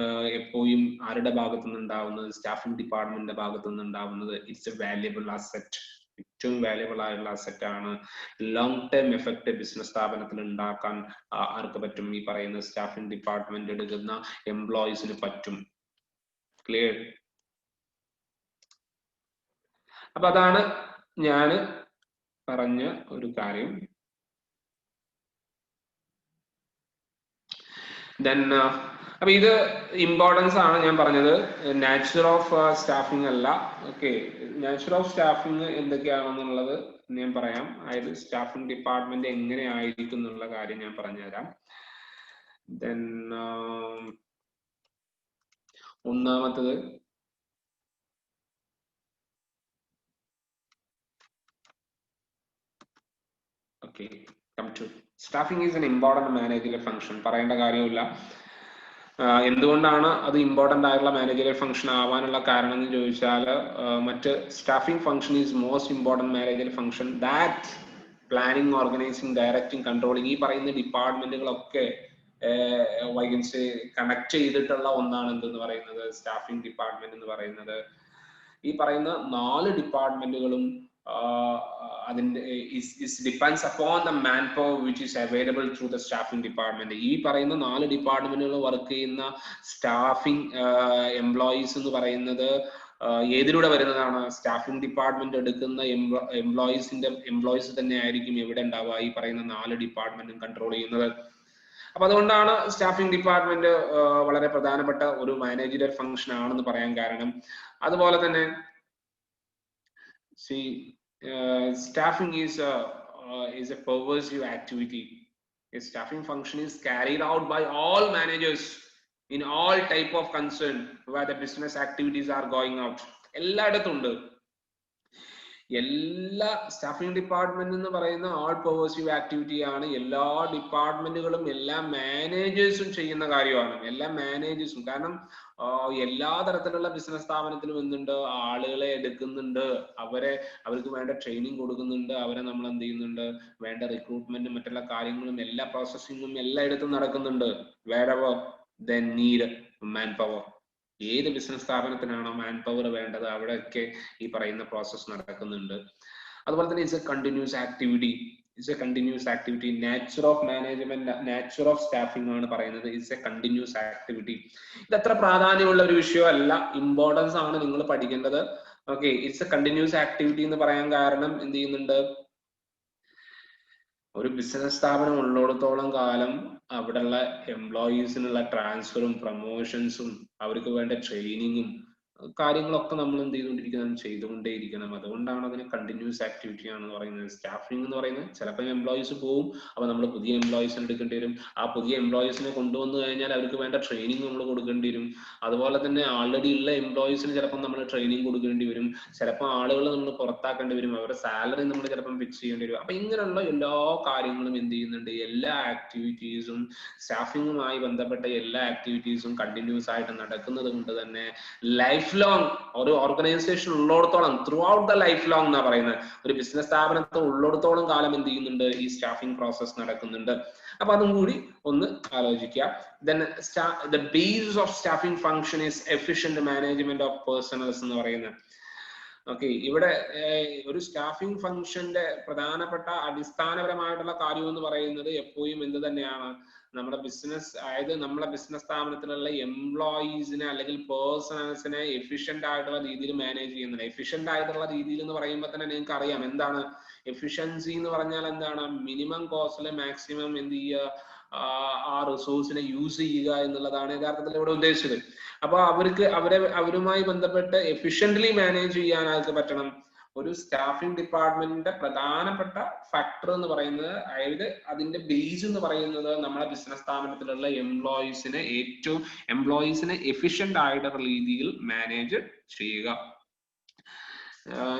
എപ്പോഴും ആരുടെ ഭാഗത്തു നിന്നുണ്ടാവുന്നത്? സ്റ്റാഫിംഗ് ഡിപ്പാർട്ട്മെന്റിന്റെ ഭാഗത്തു നിന്നുണ്ടാവുന്നത്. ഇറ്റ്സ് എ വാല്യുബിൾ അസറ്റ്, ഏറ്റവും വാല്യുബിൾ ആയിട്ടുള്ള അസറ്റ് ആണ്. ലോങ് ടേം എഫക്ട് ബിസിനസ് സ്ഥാപനത്തിൽ ഉണ്ടാക്കാൻ ആർക്ക് പറ്റും? ഈ പറയുന്ന സ്റ്റാഫിംഗ് ഡിപ്പാർട്ട്മെന്റ് എടുക്കുന്ന എംപ്ലോയീസിന് പറ്റും. ക്ലിയർ? അപ്പൊ അതാണ് ഞാൻ പറഞ്ഞ ഒരു കാര്യം. ദെൻ അപ്പൊ ഇത് ഇമ്പോർട്ടൻസ് ആണ് ഞാൻ പറഞ്ഞത്. നാച്ചുറൽ ഓഫ് സ്റ്റാഫിംഗ് അല്ല. ഓക്കെ, നാച്ചുറൽ ഓഫ് സ്റ്റാഫിംഗ് എന്തൊക്കെയാണെന്നുള്ളത് ഞാൻ പറയാം. അതായത് സ്റ്റാഫിംഗ് ഡിപ്പാർട്ട്മെന്റ് എങ്ങനെ ആയിരിക്കും എന്നുള്ള കാര്യം ഞാൻ പറഞ്ഞുതരാം. ദെൻ ഒന്നാമത്തത്, okay, come to staffing is an important managerial function. പറയേണ്ട കാര്യമില്ല. എന്തുകൊണ്ടാണ് അത് ഇമ്പോർട്ടന്റ് ആയിട്ടുള്ള മാനേജറിയൽ ഫംഗ്ഷൻ ആവാനുള്ള കാരണം എന്ന് ചോദിച്ചാൽ, മറ്റ് staffing function is most important managerial function that planning, organising, directing, controlling, ഈ പറയുന്ന ഡിപ്പാർട്ട്മെന്റുകളൊക്കെ വൈകൻസി കണക്ട് ചെയ്തിട്ടുള്ള ഒന്നാണ് എന്തെന്ന് പറയുന്നത് സ്റ്റാഫിംഗ് ഡിപ്പാർട്ട്മെന്റ് എന്ന് പറയുന്നത്. ഈ പറയുന്ന 4 ഡിപ്പാർട്ട്മെന്റുകളും അതിന്റെ depends upon the man power which is available through the staffing department. ഈ പറയുന്ന 4 ഡിപ്പാർട്ട്മെന്റുകൾ വർക്ക് ചെയ്യുന്ന സ്റ്റാഫിംഗ് എംപ്ലോയീസ് എന്ന് പറയുന്നത് ഏതിലൂടെ വരുന്നതാണ്? സ്റ്റാഫിംഗ് ഡിപ്പാർട്ട്മെന്റ് എടുക്കുന്ന എംപ്ലോയീസ് തന്നെ ആയിരിക്കും എവിടെ ഉണ്ടാവുക? ഈ പറയുന്ന 4 ഡിപ്പാർട്ട്മെന്റും കൺട്രോൾ ചെയ്യുന്നത്. അപ്പൊ അതുകൊണ്ടാണ് സ്റ്റാഫിംഗ് ഡിപ്പാർട്ട്മെന്റ് വളരെ പ്രധാനപ്പെട്ട ഒരു മാനേജറിയൽ ഫംഗ്ഷൻ ആണെന്ന് പറയാൻ കാരണം. അതുപോലെ തന്നെ staffing is a pervasive activity. A staffing function is carried out by all managers in all type of concern where the business activities are going out. എല്ലായിടത്തും ഉണ്ട്. എല്ലാ സ്റ്റാഫിംഗ് ഡിപ്പാർട്ട്മെന്റ് എന്ന് പറയുന്ന ആൾ പെർവേസീവ് ആക്ടിവിറ്റി ആണ്. എല്ലാ ഡിപ്പാർട്ട്മെന്റുകളും എല്ലാ മാനേജേഴ്സും ചെയ്യുന്ന കാര്യമാണ്. എല്ലാ മാനേജേഴ്സും, കാരണം എല്ലാ തരത്തിലുള്ള ബിസിനസ് സ്ഥാപനത്തിലും എന്തുണ്ട്? ആളുകളെ എടുക്കുന്നുണ്ട്, അവർക്ക് വേണ്ട ട്രെയിനിങ് കൊടുക്കുന്നുണ്ട്, അവരെ നമ്മൾ എന്ത് ചെയ്യുന്നുണ്ട്? വേണ്ട റിക്രൂട്ട്മെന്റും മറ്റുള്ള കാര്യങ്ങളും എല്ലാ പ്രോസസ്സിങ്ങും എല്ലായിടത്തും നടക്കുന്നുണ്ട്. wherever they need man power. ഏത് ബിസിനസ് സ്ഥാപനത്തിനാണോ മാൻ പവർ വേണ്ടത് അവിടെയൊക്കെ ഈ പറയുന്ന പ്രോസസ്സ് നടക്കുന്നുണ്ട്. അതുപോലെ തന്നെ it's A continuous activity. It's A continuous activity. Nature of management, nature of staffing ആണ് പറയുന്നത്. It's A continuous activity. ഇത് അത്ര പ്രാധാന്യമുള്ള ഒരു വിഷയമല്ല, ഇമ്പോർട്ടൻസ് ആണ് നിങ്ങൾ പഠിക്കേണ്ടത്. Okay, it's A continuous activity എന്ന് പറയാൻ കാരണം എന്ത് ചെയ്യുന്നുണ്ട്, ഒരു ബിസിനസ് സ്ഥാപനം ഉള്ളിടത്തോളം കാലം അവിടെയുള്ള എംപ്ലോയീസിനുള്ള ട്രാൻസ്ഫറും പ്രൊമോഷൻസും അവർക്ക് വേണ്ട ട്രെയിനിങ്ങും കാര്യങ്ങളൊക്കെ നമ്മൾ എന്ത് ചെയ്തുകൊണ്ടേയിരിക്കണം. അതുകൊണ്ടാണ് അതിന് കണ്ടിന്യൂസ് ആക്ടിവിറ്റി ആണെന്ന് പറയുന്നത്. സ്റ്റാഫിംഗ് എന്ന് പറയുന്നത് ചിലപ്പോൾ എംപ്ലോയീസ് പോവും, അപ്പൊ നമ്മൾ പുതിയ എംപ്ലോയീസിനെ എടുക്കേണ്ടി വരും. ആ പുതിയ എംപ്ലോയീസിനെ കൊണ്ടുവന്നു കഴിഞ്ഞാൽ അവർക്ക് വേണ്ട ട്രെയിനിങ് നമ്മൾ കൊടുക്കേണ്ടി വരും. അതുപോലെ തന്നെ ആൾറെഡി ഉള്ള എംപ്ലോയീസിന് ചിലപ്പോൾ നമ്മൾ ട്രെയിനിങ് കൊടുക്കേണ്ടി വരും. ചിലപ്പോൾ ആളുകൾ നമ്മൾ പുറത്താക്കേണ്ടി വരും, അവരുടെ സാലറി നമ്മൾ ചിലപ്പം ഫിക്സ് ചെയ്യേണ്ടി വരും. അപ്പൊ ഇങ്ങനെയുള്ള എല്ലാ കാര്യങ്ങളും എന്ത് ചെയ്യുന്നുണ്ട്, എല്ലാ ആക്ടിവിറ്റീസും സ്റ്റാഫിങ്ങുമായി ബന്ധപ്പെട്ട എല്ലാ ആക്ടിവിറ്റീസും കണ്ടിന്യൂസ് ആയിട്ട് നടക്കുന്നത് കൊണ്ട് തന്നെ ലൈഫ് ലോങ് ഒരു ഓർഗനൈസേഷൻ ഉള്ളിടത്തോളം, through out the life long എന്നാ പറയുന്നത്, ഒരു ബിസിനസ് സ്ഥാപനത്തിൽ ഉള്ളിടത്തോളം കാലം എന്ത് ചെയ്യുന്നുണ്ട്, ഈ സ്റ്റാഫിംഗ് പ്രോസസ് നടക്കുന്നുണ്ട്. അപ്പൊ അതും കൂടി ഒന്ന് ആലോചിക്കുക. Then the basis of staffing function is efficient management of personnels എന്ന് പറയുന്നത്. ഓക്കെ, ഇവിടെ ഒരു സ്റ്റാഫിംഗ് ഫംഗ്ഷന്റെ പ്രധാനപ്പെട്ട അടിസ്ഥാനപരമായിട്ടുള്ള കാര്യം എന്ന് പറയുന്നത് എപ്പോഴും എന്ത് തന്നെയാണ്, നമ്മുടെ ബിസിനസ്, അതായത് നമ്മുടെ ബിസിനസ് സ്ഥാപനത്തിലുള്ള എംപ്ലോയീസിനെ അല്ലെങ്കിൽ പേഴ്സണൽസിനെ എഫിഷ്യന്റ് ആയിട്ടുള്ള രീതിയിൽ മാനേജ് ചെയ്യുന്നത്. എഫിഷ്യന്റ് ആയിട്ടുള്ള രീതിയിൽ എന്ന് പറയുമ്പോൾ തന്നെ നിങ്ങൾക്ക് അറിയാം എന്താണ് എഫിഷ്യൻസി എന്ന് പറഞ്ഞാൽ എന്താണ്, മിനിമം കോസ്റ്റില് മാക്സിമം എന്ത് ചെയ്യുക, ആ റിസോഴ്സിനെ യൂസ് ചെയ്യുക എന്നുള്ളതാണ് യഥാർത്ഥത്തിൽ ഇവിടെ ഉദ്ദേശിച്ചത്. അപ്പൊ അവരുമായി ബന്ധപ്പെട്ട് എഫിഷ്യന്റ്ലി മാനേജ് ചെയ്യാനായിട്ട് പറ്റണം. ഒരു സ്റ്റാഫിംഗ് ഡിപ്പാർട്ട്മെന്റിന്റെ പ്രധാനപ്പെട്ട ഫാക്ടർ എന്ന് പറയുന്നത്, അതായത് അതിന്റെ ബേസ് എന്ന് പറയുന്നത് നമ്മുടെ ബിസിനസ് സ്ഥാപനത്തിലുള്ള എംപ്ലോയീസിനെ എഫിഷ്യന്റ് ആയിട്ടുള്ള രീതിയിൽ മാനേജ് ചെയ്യുക.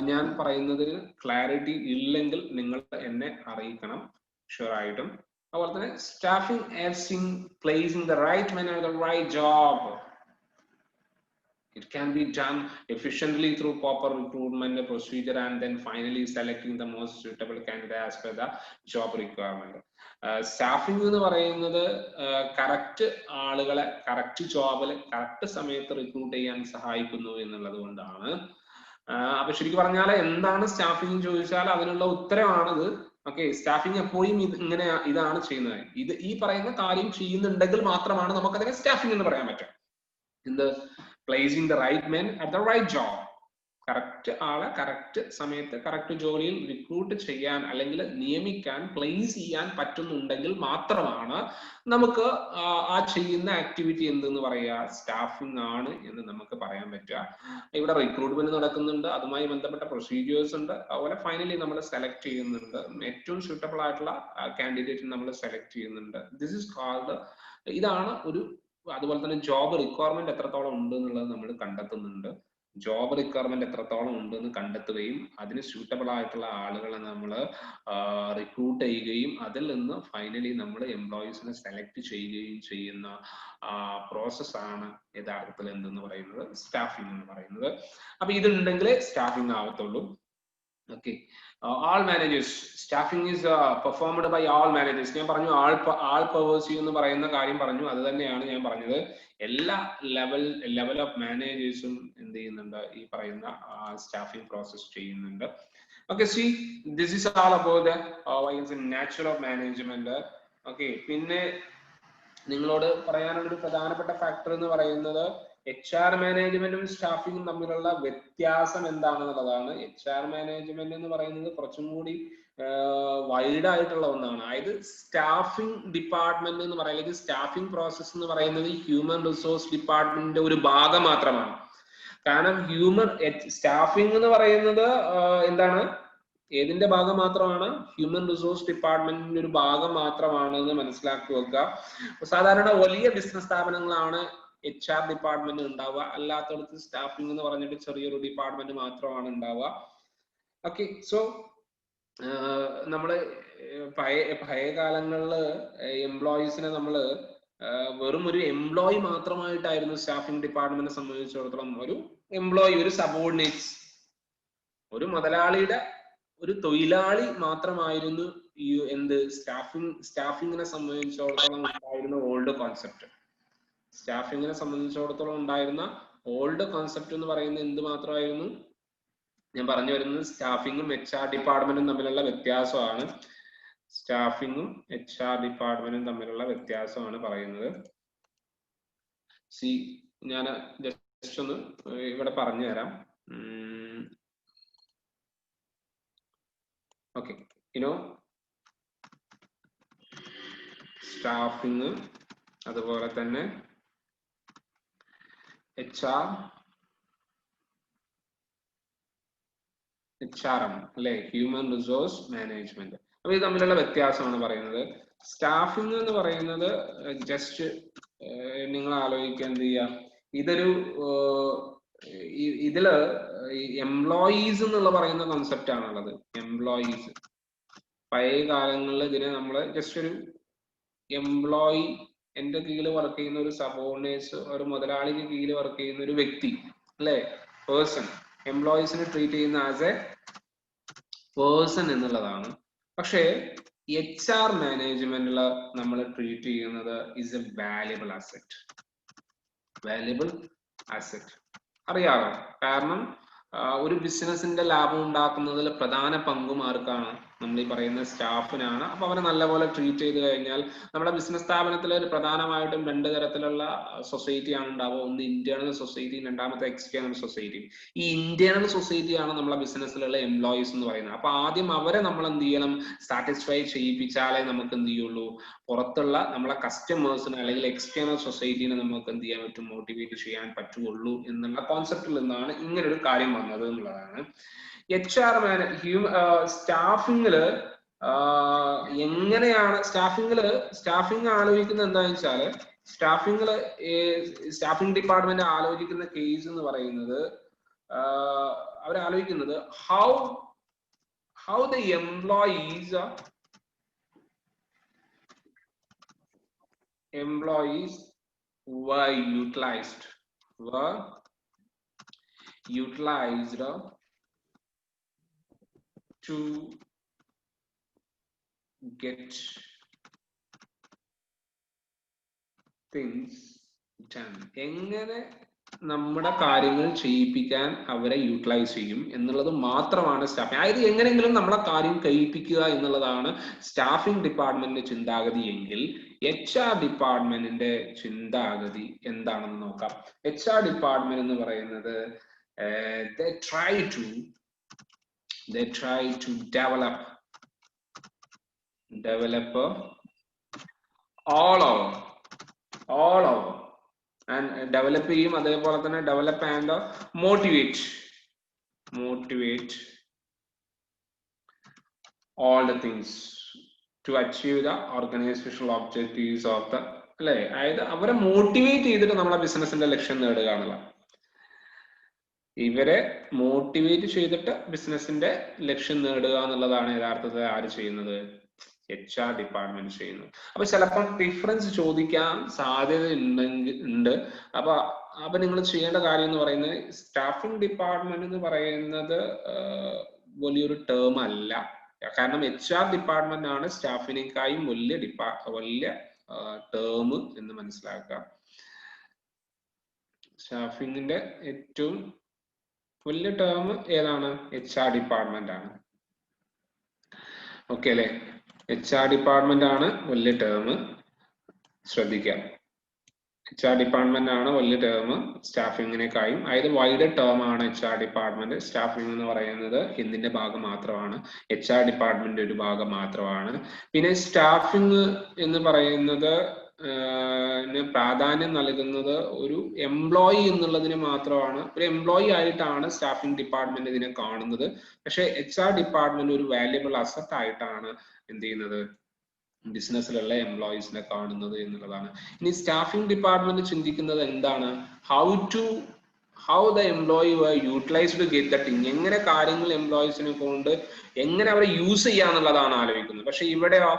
ഞാൻ പറയുന്നതിൽ ക്ലാരിറ്റി ഇല്ലെങ്കിൽ നിങ്ങൾ എന്നെ അറിയിക്കണം ഷുവർ ആയിട്ടും. അതുപോലെ തന്നെ staffing aids in placing the right man at the right job. It can be done efficiently through proper recruitment procedure and then finally selecting the most suitable candidate as per the job requirement. Staffing എന്ന് പറയുന്നത് കറക്റ്റ് ആളുകളെ കറക്റ്റ് ജോബിൽ കറക്റ്റ് സമയത്ത് റിക്രൂട്ട് ചെയ്യാൻ സഹായിക്കുന്നു എന്നുള്ളത് കൊണ്ടാണ്. അപ്പൊ ശരിക്കും പറഞ്ഞാൽ എന്താണ് സ്റ്റാഫിംഗ് ചോദിച്ചാൽ അതിനുള്ള ഉത്തരമാണിത്. ഓക്കെ, സ്റ്റാഫിംഗ് എപ്പോഴും ഇതാണ് ചെയ്യുന്നത്. ഈ പറയുന്ന കാര്യം ചെയ്യുന്നുണ്ടെങ്കിൽ മാത്രമാണ് നമുക്കതിനെ സ്റ്റാഫിംഗ് എന്ന് പറയാൻ പറ്റും. എന്ത്, placing the right men at the right job. Correct ആളെ കറക്റ്റ് സമയത്ത് കറക്റ്റ് ജോലിയിൽ റിക്രൂട്ട് ചെയ്യാൻ അല്ലെങ്കിൽ നിയമിക്കാൻ, പ്ലേസ് ചെയ്യാൻ പറ്റുന്നുണ്ടെങ്കിൽ മാത്രമാണ് നമുക്ക് ആ ചെയ്യുന്ന ആക്ടിവിറ്റി എന്തെന്ന് പറയുക, സ്റ്റാഫിംഗ് ആണ് എന്ന് നമുക്ക് പറയാൻ പറ്റുക. ഇവിടെ റിക്രൂട്ട്മെന്റ് നടക്കുന്നുണ്ട്, അതുമായി ബന്ധപ്പെട്ട പ്രൊസീജിയേഴ്സ് ഉണ്ട്. അതുപോലെ ഫൈനലി നമ്മൾ സെലക്ട് ചെയ്യുന്നുണ്ട്, ഏറ്റവും സ്യൂട്ടബിൾ ആയിട്ടുള്ള കാൻഡിഡേറ്റ് നമ്മൾ സെലക്ട് ചെയ്യുന്നുണ്ട്. ദിസ് ഇസ് കാൾഡ്, ഇതാണ് ഒരു. അതുപോലെ തന്നെ ജോബ് റിക്വയർമെന്റ് എത്രത്തോളം ഉണ്ട് എന്നുള്ളത് നമ്മൾ കണ്ടെത്തുന്നുണ്ട്. ജോബ് റിക്വയർമെന്റ് എത്രത്തോളം ഉണ്ടെന്ന് കണ്ടെത്തുകയും അതിന് സ്യൂട്ടബിൾ ആയിട്ടുള്ള ആളുകളെ നമ്മൾ റിക്രൂട്ട് ചെയ്യുകയും അതിൽ നിന്ന് ഫൈനലി നമ്മൾ എംപ്ലോയീസിനെ സെലക്ട് ചെയ്യുകയും ചെയ്യുന്ന പ്രോസസ്സാണ് യഥാർത്ഥത്തിൽ എന്തെന്ന് പറയുന്നത്, സ്റ്റാഫിംഗ് എന്ന് പറയുന്നത്. അപ്പൊ ഇതുണ്ടെങ്കിലേ സ്റ്റാഫിംഗ് ആവത്തുള്ളൂ. Okay, all managers, staffing is performed by all managers. ഞാൻ പറഞ്ഞു ആൾ പവേഴ്സ് എന്ന് പറയുന്ന കാര്യം പറഞ്ഞു, അത് തന്നെയാണ് ഞാൻ പറഞ്ഞത്. എല്ലാ ലെവൽ ഓഫ് മാനേജേഴ്സും എന്ത് ചെയ്യുന്നുണ്ട്, ഈ പറയുന്ന സ്റ്റാഫിംഗ് പ്രോസസ് ചെയ്യുന്നുണ്ട്. Okay, see this is all about the nature of management. Okay, പിന്നെ നിങ്ങളോട് പറയാനുള്ള ഒരു പ്രധാനപ്പെട്ട ഫാക്ടർ എന്ന് പറയുന്നത് HR മാനേജ്മെന്റും സ്റ്റാഫിംഗും തമ്മിലുള്ള വ്യത്യാസം എന്താണെന്നുള്ളതാണ്. HR മാനേജ്മെന്റ് എന്ന് പറയുന്നത് കുറച്ചും കൂടി വൈഡ് ആയിട്ടുള്ള ഒന്നാണ്. അതായത് സ്റ്റാഫിംഗ് ഡിപ്പാർട്ട്മെന്റ് എന്ന് പറയുന്നത്, സ്റ്റാഫിംഗ് പ്രോസസ് എന്ന് പറയുന്നത് ഹ്യൂമൻ റിസോഴ്സ് ഡിപ്പാർട്ട്മെന്റിന്റെ ഒരു ഭാഗം മാത്രമാണ്. കാരണം സ്റ്റാഫിംഗ് എന്ന് പറയുന്നത് എന്താണ്, ഏതിന്റെ ഭാഗം മാത്രമാണ്, ഹ്യൂമൻ റിസോഴ്സ് ഡിപ്പാർട്ട്മെന്റിന്റെ ഒരു ഭാഗം മാത്രമാണ് എന്ന് മനസ്സിലാക്കി വെക്കുക. സാധാരണ വലിയ ബിസിനസ് സ്ഥാപനങ്ങളാണ് HR ഡിപ്പാർട്ട്മെന്റ് ഉണ്ടാവുക, അല്ലാത്തടത്ത് സ്റ്റാഫിംഗ് എന്ന് പറഞ്ഞിട്ട് ചെറിയൊരു ഡിപ്പാർട്ട്മെന്റ് മാത്രമാണ് ഉണ്ടാവുക. ഓക്കെ, സോ നമ്മള് പഴയ കാലങ്ങളില് എംപ്ലോയീസിനെ നമ്മള് വെറും ഒരു എംപ്ലോയി മാത്രമായിട്ടായിരുന്നു സ്റ്റാഫിംഗ് ഡിപ്പാർട്ട്മെന്റിനെ സംബന്ധിച്ചിടത്തോളം. ഒരു എംപ്ലോയി, ഒരു സബോർഡിനേറ്റ്സ്, ഒരു മുതലാളിയുടെ ഒരു തൊഴിലാളി മാത്രമായിരുന്നു ഈ സ്റ്റാഫിങ്ങിനെ സംബന്ധിച്ചിടത്തോളം ഉണ്ടായിരുന്ന ഓൾഡ് കോൺസെപ്റ്റ്. സ്റ്റാഫിങ്ങിനെ സംബന്ധിച്ചിടത്തോളം ഉണ്ടായിരുന്ന ഓൾഡ് കോൺസെപ്റ്റ് എന്ന് പറയുന്നത് എന്ത് മാത്രമായിരുന്നു? ഞാൻ പറഞ്ഞു വരുന്നത് സ്റ്റാഫിങ്ങും HR ഡിപ്പാർട്ട്മെന്റും തമ്മിലുള്ള വ്യത്യാസമാണ്. സ്റ്റാഫിങ്ങും HR ഡിപ്പാർട്ട്മെന്റും തമ്മിലുള്ള വ്യത്യാസമാണ് പറയുന്നത്. ഞാൻ ജസ്റ്റ് ഒന്ന് ഇവിടെ പറഞ്ഞു തരാം. ഓക്കെ, സ്റ്റാഫിങ് അതുപോലെ തന്നെ HRM അല്ലെ, ഹ്യൂമൻ റിസോഴ്സ് മാനേജ്മെന്റ്. അപ്പൊ ഇത് തമ്മിലുള്ള വ്യത്യാസമാണ് പറയുന്നത്. സ്റ്റാഫിംഗ് എന്ന് പറയുന്നത് ജസ്റ്റ് നിങ്ങൾ ആലോചിക്കുക, എന്ത് ചെയ്യുക, ഇതൊരു ഇതില് എംപ്ലോയീസ് എന്നുള്ള പറയുന്ന കോൺസെപ്റ്റ് ആണുള്ളത്. എംപ്ലോയീസ് പഴയ കാലങ്ങളിൽ ഇതിനെ നമ്മൾ ജസ്റ്റ് ഒരു എംപ്ലോയി, എന്റെ കീഴിൽ വർക്ക് ചെയ്യുന്ന ഒരു സബോർഡിനേറ്റ്സ്, ഒരു മുതലാളിക്ക് കീഴിൽ വർക്ക് ചെയ്യുന്ന ഒരു വ്യക്തി അല്ലെ, പേഴ്സൺ. എംപ്ലോയീസിനെ ട്രീറ്റ് ചെയ്യുന്ന ആസ് എ പേഴ്സൺ എന്നുള്ളതാണ്. പക്ഷേ HR മാനേജ്മെന്റിൽ നമ്മൾ ട്രീറ്റ് ചെയ്യുന്നത് is A valuable asset. Valuable asset അറിയാമോ? കാരണം ഒരു ബിസിനസിന്റെ ലാഭം ഉണ്ടാക്കുന്നതിൽ പ്രധാന പങ്കും ആർക്കാണ്? നമ്മൾ ഈ പറയുന്ന സ്റ്റാഫിനാണ്. അപ്പൊ അവരെ നല്ലപോലെ ട്രീറ്റ് ചെയ്ത് കഴിഞ്ഞാൽ നമ്മുടെ ബിസിനസ് സ്ഥാപനത്തിൽ പ്രധാനമായിട്ടും 2 തരത്തിലുള്ള സൊസൈറ്റിയാണ് ഉണ്ടാവുക. ഒന്ന് ഇന്റേണൽ സൊസൈറ്റി, രണ്ടാമത്തെ എക്സ്റ്റേണൽ സൊസൈറ്റി. ഈ ഇന്റേണൽ സൊസൈറ്റിയാണ് നമ്മളെ ബിസിനസ്സിലുള്ള എംപ്ലോയീസ് എന്ന് പറയുന്നത്. അപ്പൊ ആദ്യം അവരെ നമ്മൾ എന്ത് ചെയ്യണം? സാറ്റിസ്ഫൈ ചെയ്യിപ്പിച്ചാലേ നമുക്ക് എന്ത് ചെയ്യുള്ളൂ, പുറത്തുള്ള നമ്മളെ കസ്റ്റമേഴ്സിന് അല്ലെങ്കിൽ എക്സ്റ്റേണൽ സൊസൈറ്റിനെ നമുക്ക് എന്ത് ചെയ്യാൻ പറ്റും, മോട്ടിവേറ്റ് ചെയ്യാൻ പറ്റുള്ളൂ എന്നുള്ള കോൺസെപ്റ്റിൽ നിന്നാണ് ഇങ്ങനൊരു കാര്യം വന്നത് എന്നുള്ളതാണ്. HR സ്റ്റാഫിങ്ങില് എങ്ങനെയാണ് സ്റ്റാഫിങ് ആലോചിക്കുന്നത് എന്താണെന്ന് വെച്ചാല്, സ്റ്റാഫിംഗ് ഡിപ്പാർട്ട്മെന്റ് ആലോചിക്കുന്ന കേസ് എന്ന് പറയുന്നത്, അവരാലോചിക്കുന്നത് how the employees were utilized to get things done. എങ്ങനെ നമ്മുടെ കാര്യങ്ങൾ ചെയ്യിപ്പിക്കാൻ അവരെ യൂട്ടിലൈസ് ചെയ്യും എന്നുള്ളത് മാത്രമാണ് സ്റ്റാഫിംഗ്. അതായത് എങ്ങനെയെങ്കിലും നമ്മളെ കാര്യം കഴിപ്പിക്കുക എന്നുള്ളതാണ് സ്റ്റാഫിംഗ് ഡിപ്പാർട്ട്മെന്റിന്റെ ചിന്താഗതി എങ്കിൽ HR ഡിപ്പാർട്ട്മെന്റിന്റെ ചിന്താഗതി എന്താണെന്ന് നോക്കാം. HR ഡിപ്പാർട്ട്മെന്റ് എന്ന് പറയുന്നത് they try to develop all over and develop ചെയ്യും. അതേപോലെ തന്നെ develop and motivate all the things to achieve the organizational objectives of the അല്ലെ. അതായത് അവരെ മോട്ടിവേറ്റ് ചെയ്തിട്ട് നമ്മളെ ബിസിനസിന്റെ ലക്ഷ്യം നേടുക എന്നുള്ള, ഇവരെ മോട്ടിവേറ്റ് ചെയ്തിട്ട് ബിസിനസിന്റെ ലക്ഷ്യം നേടുക എന്നുള്ളതാണ് യഥാർത്ഥത്തിൽ ആര് ചെയ്യുന്നത്? HR ഡിപ്പാർട്ട്മെന്റ് ചെയ്യുന്നത്. അപ്പൊ ചിലപ്പോൾ ഡിഫറൻസ് ചോദിക്കാൻ സാധ്യത ഉണ്ട്. അപ്പൊ നിങ്ങൾ ചെയ്യേണ്ട കാര്യം എന്ന് പറയുന്നത്, സ്റ്റാഫിംഗ് ഡിപ്പാർട്ട്മെന്റ് എന്ന് പറയുന്നത് വലിയൊരു ടേം അല്ല. കാരണം HR ഡിപ്പാർട്ട്മെന്റ് ആണ് സ്റ്റാഫിനേക്കായും വലിയ ടേം എന്ന് മനസ്സിലാക്കുക. സ്റ്റാഫിങ്ങിന്റെ ഏറ്റവും വലിയ ടേം ഏതാണ്? HR ഡിപ്പാർട്ട്മെന്റ് ആണ്. ഓക്കെ അല്ലെ? HR ഡിപ്പാർട്ട്മെന്റ് ആണ് വലിയ ടേം. ശ്രദ്ധിക്കാം, HR ഡിപ്പാർട്ട്മെന്റ് ആണ് വലിയ ടേം സ്റ്റാഫിങ്ങിനേക്കായും. അതായത് വൈഡർ ടേം ആണ് HR ഡിപ്പാർട്ട്മെന്റ്. സ്റ്റാഫിംഗ് എന്ന് പറയുന്നത് എന്തിന്റെ ഭാഗം മാത്രമാണ്? HR ഡിപ്പാർട്ട്മെന്റ് ഒരു ഭാഗം മാത്രമാണ്. പിന്നെ സ്റ്റാഫിംഗ് എന്ന് പറയുന്നത് പ്രാധാന്യം നൽകുന്നത് ഒരു എംപ്ലോയി എന്നുള്ളതിന് മാത്രമാണ്. ഒരു എംപ്ലോയി ആയിട്ടാണ് സ്റ്റാഫിംഗ് ഡിപ്പാർട്ട്മെന്റ് ഇതിനെ കാണുന്നത്. പക്ഷെ HR ഡിപ്പാർട്ട്മെന്റ് ഒരു വാല്യുബിൾ അസറ്റ് ആയിട്ടാണ് എന്ത് ചെയ്യുന്നത്? ബിസിനസ്സിലുള്ള എംപ്ലോയീസിനെ കാണുന്നത് എന്നുള്ളതാണ്. ഇനി സ്റ്റാഫിംഗ് ഡിപ്പാർട്ട്മെന്റ് ചിന്തിക്കുന്നത് എന്താണ്? how the employee were utilized to get that thing. എങ്ങനെ കാര്യങ്ങൾ എംപ്ലോയീസിനെ കൊണ്ട് എങ്ങനെ അവരെ യൂസ് ചെയ്യാന്നുള്ളതാണ് ആലോചിക്കുന്നത്. പക്ഷെ ഇവിടെയോ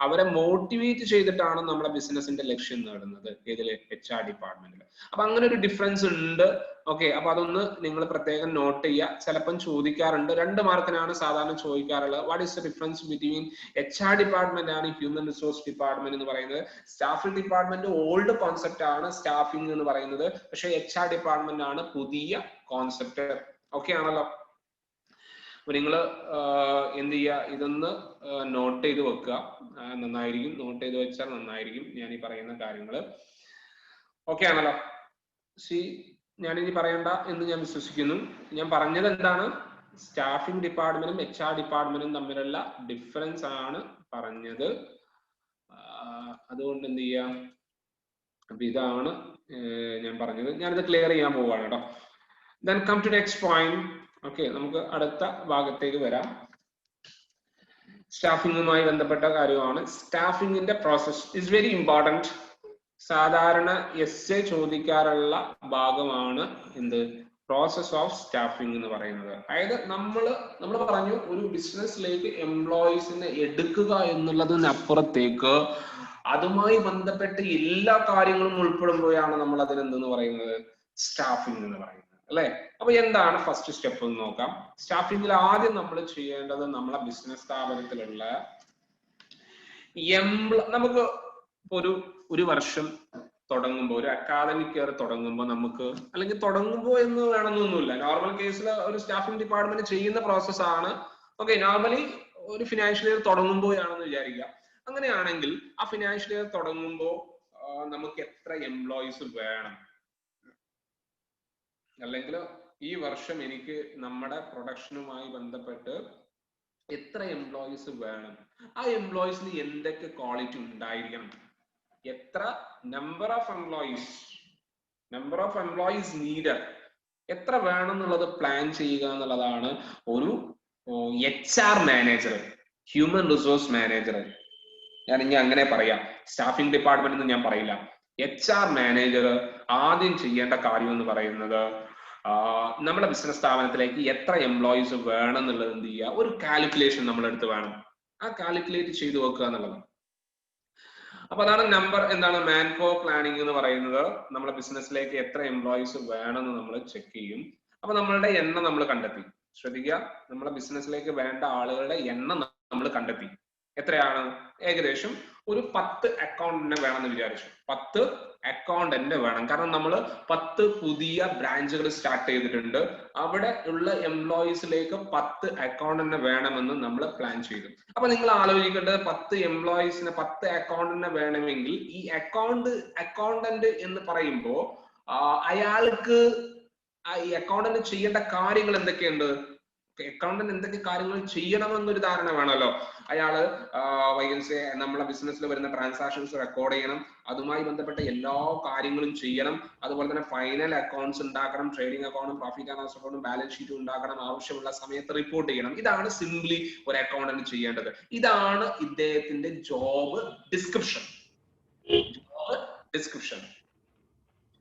അവരെ മോട്ടിവേറ്റ് ചെയ്തിട്ടാണ് നമ്മുടെ ബിസിനസിന്റെ ലക്ഷ്യം നേടുന്നത് ഏതില് HR ഡിപ്പാർട്ട്മെന്റിൽ. അപ്പൊ അങ്ങനെ ഒരു ഡിഫറൻസ് ഉണ്ട്. ഓക്കെ, അപ്പൊ അതൊന്ന് നിങ്ങൾ പ്രത്യേകം നോട്ട് ചെയ്യുക. ചിലപ്പം ചോദിക്കാറുണ്ട്, 2 മാർക്കിനാണ് സാധാരണ ചോദിക്കാറുള്ളത്. What is the difference between HR department ആണ് ഹ്യൂമൻ റിസോഴ്സ് ഡിപ്പാർട്ട്മെന്റ് എന്ന് പറയുന്നത്? സ്റ്റാഫിംഗ് ഡിപ്പാർട്ട്മെന്റ് ഓൾഡ് കോൺസെപ്റ്റ് ആണ് സ്റ്റാഫിംഗ് എന്ന് പറയുന്നത്, പക്ഷേ HR ഡിപ്പാർട്ട്മെന്റ് ആണ് പുതിയ കോൺസെപ്റ്റ്. ഓക്കെ ആണല്ലോ? അപ്പൊ നിങ്ങൾ എന്ത് ചെയ്യുക, ഇതൊന്ന് നോട്ട് ചെയ്ത് വെക്കുക, നന്നായിരിക്കും. നോട്ട് ചെയ്ത് വെച്ചാൽ നന്നായിരിക്കും ഞാൻ ഈ പറയുന്ന കാര്യങ്ങൾ. ഓക്കെ ആണല്ലോ? ഞാനിനി പറയണ്ട എന്ന് ഞാൻ വിശ്വസിക്കുന്നു. ഞാൻ പറഞ്ഞത് എന്താണ്? സ്റ്റാഫിംഗ് ഡിപ്പാർട്ട്മെന്റും HR ഡിപ്പാർട്ട്മെന്റും തമ്മിലുള്ള ഡിഫറൻസ് ആണ് പറഞ്ഞത്. അതുകൊണ്ട് എന്ത് ചെയ്യാം, അപ്പൊ ഇതാണ് ഞാൻ പറഞ്ഞത്. ഞാനിത് ക്ലിയർ ചെയ്യാൻ പോവാണ് കേട്ടോ. Then come to next point. Okay, നമുക്ക് അടുത്ത ഭാഗത്തേക്ക് വരാം. സ്റ്റാഫിംഗുമായി ബന്ധപ്പെട്ട കാര്യമാണ്. സ്റ്റാഫിംഗിന്റെ പ്രോസസ് ഇസ് വെരി ഇമ്പോർട്ടൻറ്റ്. സാധാരണ എസ്എ ചോദിക്കാറുള്ള ഭാഗമാണ് എന്ത്? പ്രോസസ് ഓഫ് സ്റ്റാഫിംഗ് എന്ന് പറയുന്നത്. അതായത് നമ്മൾ പറഞ്ഞു, ഒരു ബിസിനസ്സിലേക്ക് എംപ്ലോയീസിനെ എടുക്കുക എന്നുള്ളതിനപ്പുറത്തേക്ക് അതുമായി ബന്ധപ്പെട്ട എല്ലാ കാര്യങ്ങളും ഉൾപ്പെടുമ്പോഴാണ് നമ്മൾ അതിനെന്തെന്ന് പറയുന്നത്? സ്റ്റാഫിംഗ് എന്ന് പറയുന്നത്, അല്ലെ? അപ്പൊ എന്താണ് ഫസ്റ്റ് സ്റ്റെപ്പ് എന്ന് നോക്കാം. സ്റ്റാഫിംഗിൽ ആദ്യം നമ്മൾ ചെയ്യേണ്ടത്, നമ്മളെ ബിസിനസ് സ്ഥാപനത്തിലുള്ള നമുക്ക് ഒരു വർഷം തുടങ്ങുമ്പോൾ, ഒരു അക്കാദമിക് ഇയർ തുടങ്ങുമ്പോൾ നമുക്ക്, അല്ലെങ്കിൽ തുടങ്ങുമ്പോൾ എന്ന് വേണമെന്നൊന്നുമില്ല, നോർമൽ കേസിൽ ഒരു സ്റ്റാഫിംഗ് ഡിപ്പാർട്ട്മെന്റ് ചെയ്യുന്ന പ്രോസസ് ആണ്. ഓക്കെ, നോർമലി ഒരു ഫിനാൻഷ്യൽ ഇയർ തുടങ്ങുമ്പോഴാണെന്ന് വിചാരിക്കുക. അങ്ങനെയാണെങ്കിൽ ആ ഫിനാൻഷ്യൽ ഇയർ തുടങ്ങുമ്പോൾ നമുക്ക് എത്ര എംപ്ലോയീസ് വേണം, അല്ലെങ്കിൽ ഈ വർഷം എനിക്ക് നമ്മുടെ പ്രൊഡക്ഷനുമായി ബന്ധപ്പെട്ട് എത്ര എംപ്ലോയീസ് വേണം, ആ എംപ്ലോയീസിന് എന്തൊക്കെ ക്വാളിറ്റി ഉണ്ടായിരിക്കണം, എത്ര നമ്പർ ഓഫ് എംപ്ലോയീസ് നീഡ്, എത്ര വേണം എന്നുള്ളത് പ്ലാൻ ചെയ്യുക എന്നുള്ളതാണ് ഒരു HR manager, human resource manager, ഞാൻ ഇനി അങ്ങനെ പറയാം, സ്റ്റാഫിംഗ് ഡിപ്പാർട്ട്മെന്റ് എന്ന് ഞാൻ പറയില്ല, HR മാനേജർ ആദ്യം ചെയ്യേണ്ട കാര്യം എന്ന് പറയുന്നത്, നമ്മുടെ ബിസിനസ് സ്ഥാപനത്തിലേക്ക് എത്ര എംപ്ലോയീസ് വേണം എന്നുള്ളത് എന്ത് ചെയ്യുക, ഒരു കാൽക്കുലേഷൻ നമ്മളെടുത്ത് വേണം, ആ കാൽക്കുലേറ്റ് ചെയ്ത് വെക്കുക എന്നുള്ളതാണ്. അപ്പൊ അതാണ് എന്താണ് മാൻ പവർ പ്ലാനിങ് എന്ന് പറയുന്നത്. നമ്മുടെ ബിസിനസ്സിലേക്ക് എത്ര എംപ്ലോയീസ് വേണമെന്ന് നമ്മൾ ചെക്ക് ചെയ്യും. അപ്പൊ നമ്മളുടെ എണ്ണം നമ്മൾ കണ്ടെത്തി. ശ്രദ്ധിക്കുക, നമ്മുടെ ബിസിനസ്സിലേക്ക് വേണ്ട ആളുകളുടെ എണ്ണം നമ്മൾ കണ്ടെത്തി. എത്രയാണ്? ഏകദേശം ഒരു 10 അക്കൗണ്ടന്റിനെ വേണമെന്ന് വിചാരിച്ചു. 10 അക്കൗണ്ടന്റ് വേണം. കാരണം നമ്മൾ 10 പുതിയ ബ്രാഞ്ചുകൾ സ്റ്റാർട്ട് ചെയ്തിട്ടുണ്ട്. അവിടെ ഉള്ള എംപ്ലോയീസിലേക്ക് 10 അക്കൗണ്ടന്റിനെ വേണമെന്ന് നമ്മൾ പ്ലാൻ ചെയ്തു. അപ്പൊ നിങ്ങൾ ആലോചിക്കേണ്ടത്, 10 എംപ്ലോയീസിനെ 10 അക്കൗണ്ടന്റിനെ വേണമെങ്കിൽ ഈ അക്കൗണ്ടന്റ് എന്ന് പറയുമ്പോൾ അയാൾക്ക് ഈ അക്കൗണ്ടന്റ് ചെയ്യേണ്ട കാര്യങ്ങൾ എന്തൊക്കെയുണ്ട്? അക്കൗണ്ടന്റ് എന്തൊക്കെ കാര്യങ്ങൾ ചെയ്യണമെന്നൊരു ധാരണ വേണമല്ലോ. അയാള് നമ്മളെ ബിസിനസ്സിൽ വരുന്ന ട്രാൻസാക്ഷൻസ് റെക്കോർഡ് ചെയ്യണം, അതുമായി ബന്ധപ്പെട്ട എല്ലാ കാര്യങ്ങളും ചെയ്യണം. അതുപോലെ തന്നെ ഫൈനൽ അക്കൗണ്ട്സ് ഉണ്ടാക്കണം, ട്രേഡിംഗ് അക്കൗണ്ടും പ്രോഫിറ്റ് ആൻഡ് ലോസ് അക്കൗണ്ടും ബാലൻസ് ഷീറ്റും ഉണ്ടാക്കണം, ആവശ്യമുള്ള സമയത്ത് റിപ്പോർട്ട് ചെയ്യണം. ഇതാണ് സിംപ്ലി ഒരു അക്കൗണ്ടന്റ് ചെയ്യേണ്ടത്. ഇതാണ് ഇദ്ദേഹത്തിന്റെ ജോബ് ഡിസ്ക്രിപ്ഷൻ.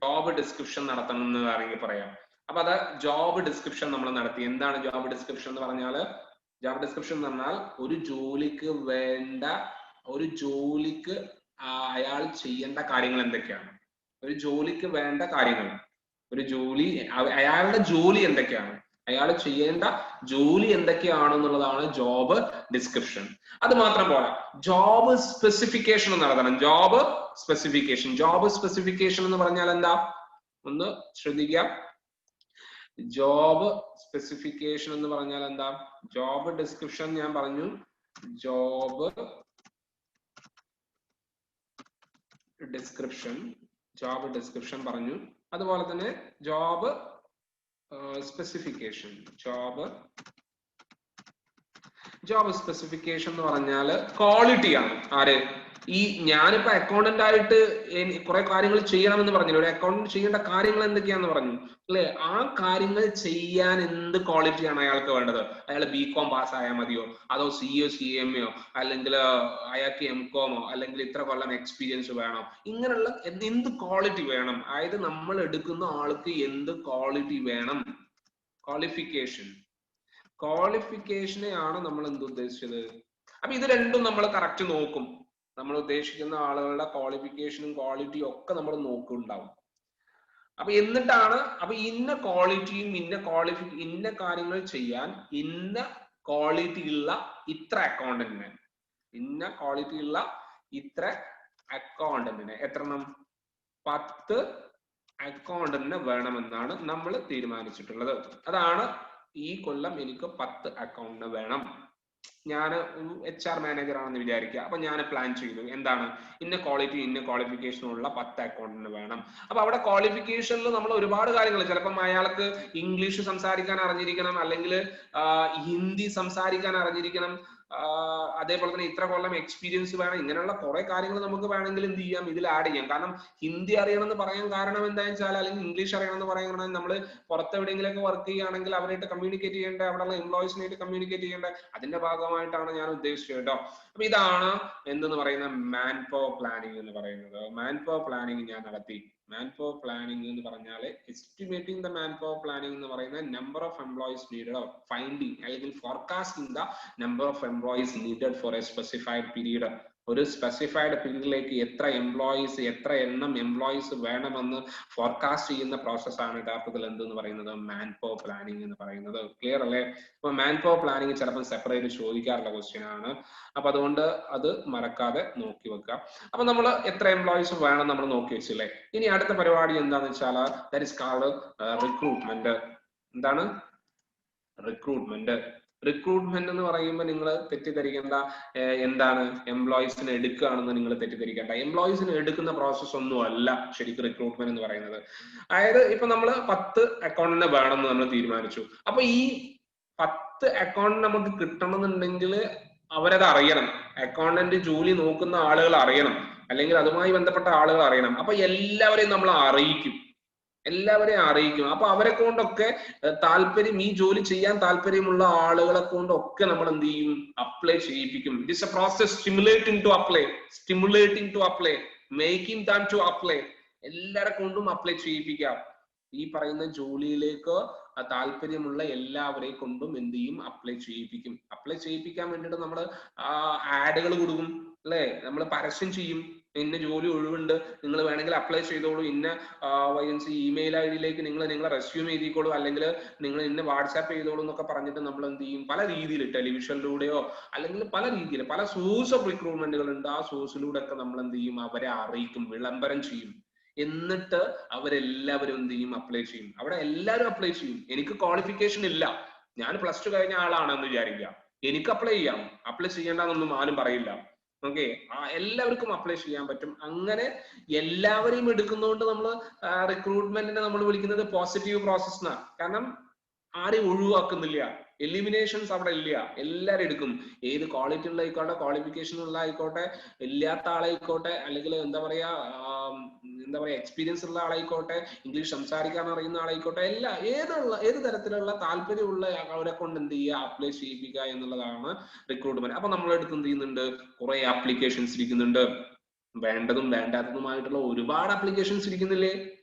ജോബ് ഡിസ്ക്രിപ്ഷൻ നടത്തണം എന്ന് വേണമെങ്കിൽ പറയാം. അപ്പൊ അത് ജോബ് ഡിസ്ക്രിപ്ഷൻ നമ്മൾ നടത്തി. എന്താണ് ജോബ് ഡിസ്ക്രിപ്ഷൻ എന്ന് പറഞ്ഞാൽ? ജോബ് ഡിസ്ക്രിപ്ഷൻ എന്ന് പറഞ്ഞാൽ ഒരു ജോലിക്ക് അയാൾ ചെയ്യേണ്ട കാര്യങ്ങൾ എന്തൊക്കെയാണ്, ഒരു ജോലിക്ക് വേണ്ട കാര്യങ്ങൾ, അയാളുടെ ജോലി എന്തൊക്കെയാണ്, അയാൾ ചെയ്യേണ്ട ജോലി എന്തൊക്കെയാണെന്നുള്ളതാണ് ജോബ് ഡിസ്ക്രിപ്ഷൻ. അത് മാത്രം പോരാ, ജോബ് സ്പെസിഫിക്കേഷൻ നടത്തണം. ജോബ് സ്പെസിഫിക്കേഷൻ എന്ന് പറഞ്ഞാൽ എന്താ? ഒന്ന് ശ്രദ്ധിക്കാം. ജോബ് സ്പെസിഫിക്കേഷൻ എന്ന് പറഞ്ഞാൽ എന്താ? ജോബ് ഡിസ്ക്രിപ്ഷൻ ഞാൻ പറഞ്ഞു, ജോബ് ഡിസ്ക്രിപ്ഷൻ പറഞ്ഞു. അതുപോലെ തന്നെ ജോബ് സ്പെസിഫിക്കേഷൻ. ജോബ് സ്പെസിഫിക്കേഷൻ എന്ന് പറഞ്ഞാൽ ക്വാളിറ്റിയാണ്. ഞാനിപ്പോ അക്കൗണ്ടന്റ് ആയിട്ട് കുറെ കാര്യങ്ങൾ ചെയ്യണമെന്ന് പറഞ്ഞില്ല. ഒരു അക്കൗണ്ടന്റ് ചെയ്യേണ്ട കാര്യങ്ങൾ എന്തൊക്കെയാന്ന് പറഞ്ഞു അല്ലെ? ആ കാര്യങ്ങൾ ചെയ്യാൻ എന്ത് ക്വാളിറ്റിയാണ് അയാൾക്ക് വേണ്ടത്? അയാൾ BCom പാസ്സായാൽ മതിയോ, അതോ CA CMA അല്ലെങ്കിൽ അയാൾക്ക് MCom അല്ലെങ്കിൽ ഇത്ര കൊല്ലം എക്സ്പീരിയൻസ് വേണോ? ഇങ്ങനെയുള്ള എന്ത് ക്വാളിറ്റി വേണം? അതായത് നമ്മൾ എടുക്കുന്ന ആൾക്ക് എന്ത് ക്വാളിറ്റി വേണം? ക്വാളിഫിക്കേഷനെയാണ് നമ്മൾ എന്ത് ഉദ്ദേശിച്ചത്? അപ്പൊ ഇത് രണ്ടും നമ്മൾ കറക്റ്റ് നോക്കും. നമ്മൾ ഉദ്ദേശിക്കുന്ന ആളുകളുടെ ക്വാളിഫിക്കേഷനും ക്വാളിറ്റിയും ഒക്കെ നമ്മൾ നോക്കുന്നുണ്ടാവും. അപ്പൊ എന്നിട്ടാണ് അപ്പൊ ഇന്ന ക്വാളിറ്റിയും ഇന്ന കാര്യങ്ങൾ ചെയ്യാൻ ഇന്ന ക്വാളിറ്റി ഉള്ള ഇത്ര അക്കൗണ്ടന്റിനെ, ഇന്ന ക്വാളിറ്റി ഉള്ള ഇത്ര അക്കൗണ്ടന്റിനെ എത്രണ്ണം 10 അക്കൗണ്ടന്റിനെ വേണമെന്നാണ് നമ്മൾ തീരുമാനിച്ചിട്ടുള്ളത്. അതാണ് ഈ കൊല്ലം എനിക്ക് 10 അക്കൗണ്ടിന് വേണം. ഞാൻ ഒരു HR മാനേജർ ആണെന്ന് വിചാരിക്കുക. അപ്പൊ ഞാൻ പ്ലാൻ ചെയ്തു എന്താണ് ഇന്ന ക്വാളിറ്റി ഇന്ന ക്വാളിഫിക്കേഷനുള്ള 10 അക്കൗണ്ടിന് വേണം. അപ്പൊ അവിടെ ക്വാളിഫിക്കേഷനിൽ നമ്മൾ ഒരുപാട് കാര്യങ്ങൾ, ചിലപ്പം അയാൾക്ക് ഇംഗ്ലീഷ് സംസാരിക്കാൻ അറിഞ്ഞിരിക്കണം, അല്ലെങ്കിൽ ഹിന്ദി സംസാരിക്കാൻ അറിഞ്ഞിരിക്കണം, അതേപോലെ തന്നെ ഇത്ര കൊല്ലം എക്സ്പീരിയൻസ് വേണം, ഇങ്ങനെയുള്ള കുറെ കാര്യങ്ങൾ നമുക്ക് വേണമെങ്കിൽ എന്ത് ചെയ്യാം, ഇതിൽ ആഡ് ചെയ്യാം. കാരണം ഹിന്ദി അറിയണമെന്ന് പറയാൻ കാരണം എന്താണെന്ന് വെച്ചാൽ, അല്ലെങ്കിൽ ഇംഗ്ലീഷ് അറിയണമെന്ന് പറയാൻ കാരണം നമ്മൾ പുറത്ത് എവിടെയെങ്കിലൊക്കെ വർക്ക് ചെയ്യുകയാണെങ്കിൽ അവരായിട്ട് കമ്മ്യൂണിക്കേറ്റ് ചെയ്യേണ്ട, അവിടെയുള്ള എംപ്ലോയീസിനായിട്ട് കമ്മ്യൂണിക്കേറ്റ് ചെയ്യേണ്ട, അതിന്റെ ഭാഗമായിട്ടാണ് ഞാൻ ഉദ്ദേശിച്ചത് കേട്ടോ. അപ്പൊ ഇതാണ് എന്തെന്ന് പറയുന്ന മാൻ പവർ പ്ലാനിങ് എന്ന് പറയുന്നത്. മാൻ പവർ പ്ലാനിങ് ഞാൻ നടത്തി. മാൻ പവർ പ്ലാനിങ് എന്ന് പറഞ്ഞാൽ estimating the man power planning എന്ന് പറയുന്നത് number of employees needed, finding അല്ലെങ്കിൽ forecasting the number of employees needed for a specified period. ഒരു സ്പെസിഫൈഡ് പീരീഡിലേക്ക് എത്ര എണ്ണം എംപ്ലോയീസ് വേണമെന്ന് ഫോർകാസ്റ്റ് ചെയ്യുന്ന പ്രോസസ്സാണ് യഥാർത്ഥത്തിൽ എന്തെന്ന് പറയുന്നത് മാൻ പവർ പ്ലാനിങ് എന്ന് പറയുന്നത്. ക്ലിയർ അല്ലേ? അപ്പൊ മാൻ പവർ പ്ലാനിങ് ചിലപ്പോൾ സെപ്പറേറ്റ് ചോദിക്കാറുള്ള ക്വസ്റ്റ്യൻ ആണ്. അപ്പൊ അതുകൊണ്ട് അത് മറക്കാതെ നോക്കി വെക്കുക. അപ്പൊ നമ്മൾ എത്ര എംപ്ലോയീസ് വേണം നമ്മൾ നോക്കി വെച്ചില്ലേ. ഇനി അടുത്ത പരിപാടി എന്താന്ന് വെച്ചാൽ ദാറ്റ് ഈസ് കാൾഡ് റിക്രൂട്ട്മെന്റ്. എന്താണ് റിക്രൂട്ട്മെന്റ്? റിക്രൂട്ട്മെന്റ് എന്ന് പറയുമ്പോൾ നിങ്ങൾ തെറ്റിദ്ധരിക്കേണ്ട, എന്താണ് എംപ്ലോയീസിനെ എടുക്കുകയാണെന്ന് നിങ്ങൾ തെറ്റിദ്ധരിക്കേണ്ട. എംപ്ലോയീസിനെ എടുക്കുന്ന പ്രോസസ് ഒന്നും അല്ല ശരിക്കും റിക്രൂട്ട്മെന്റ് എന്ന് പറയുന്നത്. അതായത് ഇപ്പൊ നമ്മൾ 10 അക്കൗണ്ടിനെ വേണമെന്ന് നമ്മൾ തീരുമാനിച്ചു. അപ്പൊ ഈ 10 അക്കൗണ്ട് നമുക്ക് കിട്ടണമെന്നുണ്ടെങ്കിൽ അവരത് അറിയണം. അക്കൗണ്ടന്റ് ജോലി നോക്കുന്ന ആളുകൾ അറിയണം, അല്ലെങ്കിൽ അതുമായി ബന്ധപ്പെട്ട ആളുകൾ അറിയണം. അപ്പൊ എല്ലാവരെയും നമ്മൾ അറിയിക്കും. അപ്പൊ അവരെ കൊണ്ടൊക്കെ താല്പര്യം, ഈ ജോലി ചെയ്യാൻ താല്പര്യമുള്ള ആളുകളെ കൊണ്ടൊക്കെ നമ്മൾ എന്ത് ചെയ്യും, അപ്ലൈ ചെയ്യിപ്പിക്കും. It is a process stimulating to apply, making them to apply. എല്ലാരെ കൊണ്ടും അപ്ലൈ ചെയ്യിപ്പിക്കാം. ഈ പറയുന്ന ജോലിയിലേക്ക് താല്പര്യമുള്ള എല്ലാവരെ കൊണ്ടും എന്ത് ചെയ്യും, അപ്ലൈ ചെയ്യിപ്പിക്കും. അപ്ലൈ ചെയ്യിപ്പിക്കാൻ വേണ്ടിയിട്ട് നമ്മൾ ആഡുകൾ കൊടുക്കും അല്ലെ, നമ്മൾ പരസ്യം ചെയ്യും. ഇന്ന ജോലി ഒഴിവുണ്ട്, നിങ്ങൾ വേണമെങ്കിൽ അപ്ലൈ ചെയ്തോളൂ, ഇന്ന വൈഎൻസി ഇമെയിൽ ഐഡിയിലേക്ക് നിങ്ങളെ റെസ്യൂം എഴുതിക്കോളൂ, അല്ലെങ്കിൽ നിങ്ങൾ ഇന്ന വാട്സാപ്പ് ചെയ്തോളൂ എന്നൊക്കെ പറഞ്ഞിട്ട് നമ്മൾ എന്ത് ചെയ്യും, പല രീതിയിൽ ടെലിവിഷനിലൂടെയോ അല്ലെങ്കിൽ പല രീതിയിൽ പല സോഴ്സ് ഓഫ് റിക്രൂട്ട്മെന്റുകൾ ഉണ്ട്. ആ സോഴ്സിലൂടെ ഒക്കെ നമ്മൾ എന്ത് ചെയ്യും, അവരെ അറിയിക്കും, വിളംബരം ചെയ്യും. എന്നിട്ട് അവരെല്ലാവരും എന്ത് ചെയ്യും, അപ്ലൈ ചെയ്യും. അവിടെ എല്ലാവരും അപ്ലൈ ചെയ്യും. എനിക്ക് ക്വാളിഫിക്കേഷൻ ഇല്ല, ഞാൻ +2 കഴിഞ്ഞ ആളാണെന്ന് വിചാരിക്കുക, എനിക്ക് അപ്ലൈ ചെയ്യാം. അപ്ലൈ ചെയ്യേണ്ടെന്നൊന്നും ആരും പറയില്ല. ഓക്കെ, എല്ലാവർക്കും അപ്ലൈ ചെയ്യാൻ പറ്റും. അങ്ങനെ എല്ലാവരെയും എടുക്കുന്നതുകൊണ്ട് നമ്മൾ റിക്രൂട്ട്മെന്റിനെ നമ്മൾ വിളിക്കുന്നത് പോസിറ്റീവ് പ്രോസസ് എന്നാണ്. കാരണം ആരെയും ഒഴിവാക്കുന്നില്ല, എലിമിനേഷൻസ് അവിടെ ഇല്ല, എല്ലാവരും എടുക്കും. ഏത് ക്വാളിറ്റി ഉള്ള ആയിക്കോട്ടെ, ക്വാളിഫിക്കേഷൻ ഉള്ള ആയിക്കോട്ടെ, ഇല്ലാത്ത ആളായിക്കോട്ടെ, അല്ലെങ്കിൽ എന്താ പറയാ എക്സ്പീരിയൻസ് ഉള്ള ആളായിക്കോട്ടെ, ഇംഗ്ലീഷ് സംസാരിക്കാൻ അറിയുന്ന ആളായിക്കോട്ടെ, ഏത് തരത്തിലുള്ള താല്പര്യമുള്ള അവരെ കൊണ്ട് എന്ത് ചെയ്യുക, അപ്ലൈ ചെയ്യിപ്പിക്കുക എന്നുള്ളതാണ് റിക്രൂട്ട്മെന്റ്. അപ്പൊ നമ്മളെടുത്ത് എന്ത് ചെയ്യുന്നുണ്ട്, കുറെ ആപ്ലിക്കേഷൻസ് ഇരിക്കുന്നുണ്ട്. വേണ്ടതും വേണ്ടാത്തതുമായിട്ടുള്ള ഒരുപാട് ആപ്ലിക്കേഷൻസ് ഇരിക്കുന്നില്ലേ?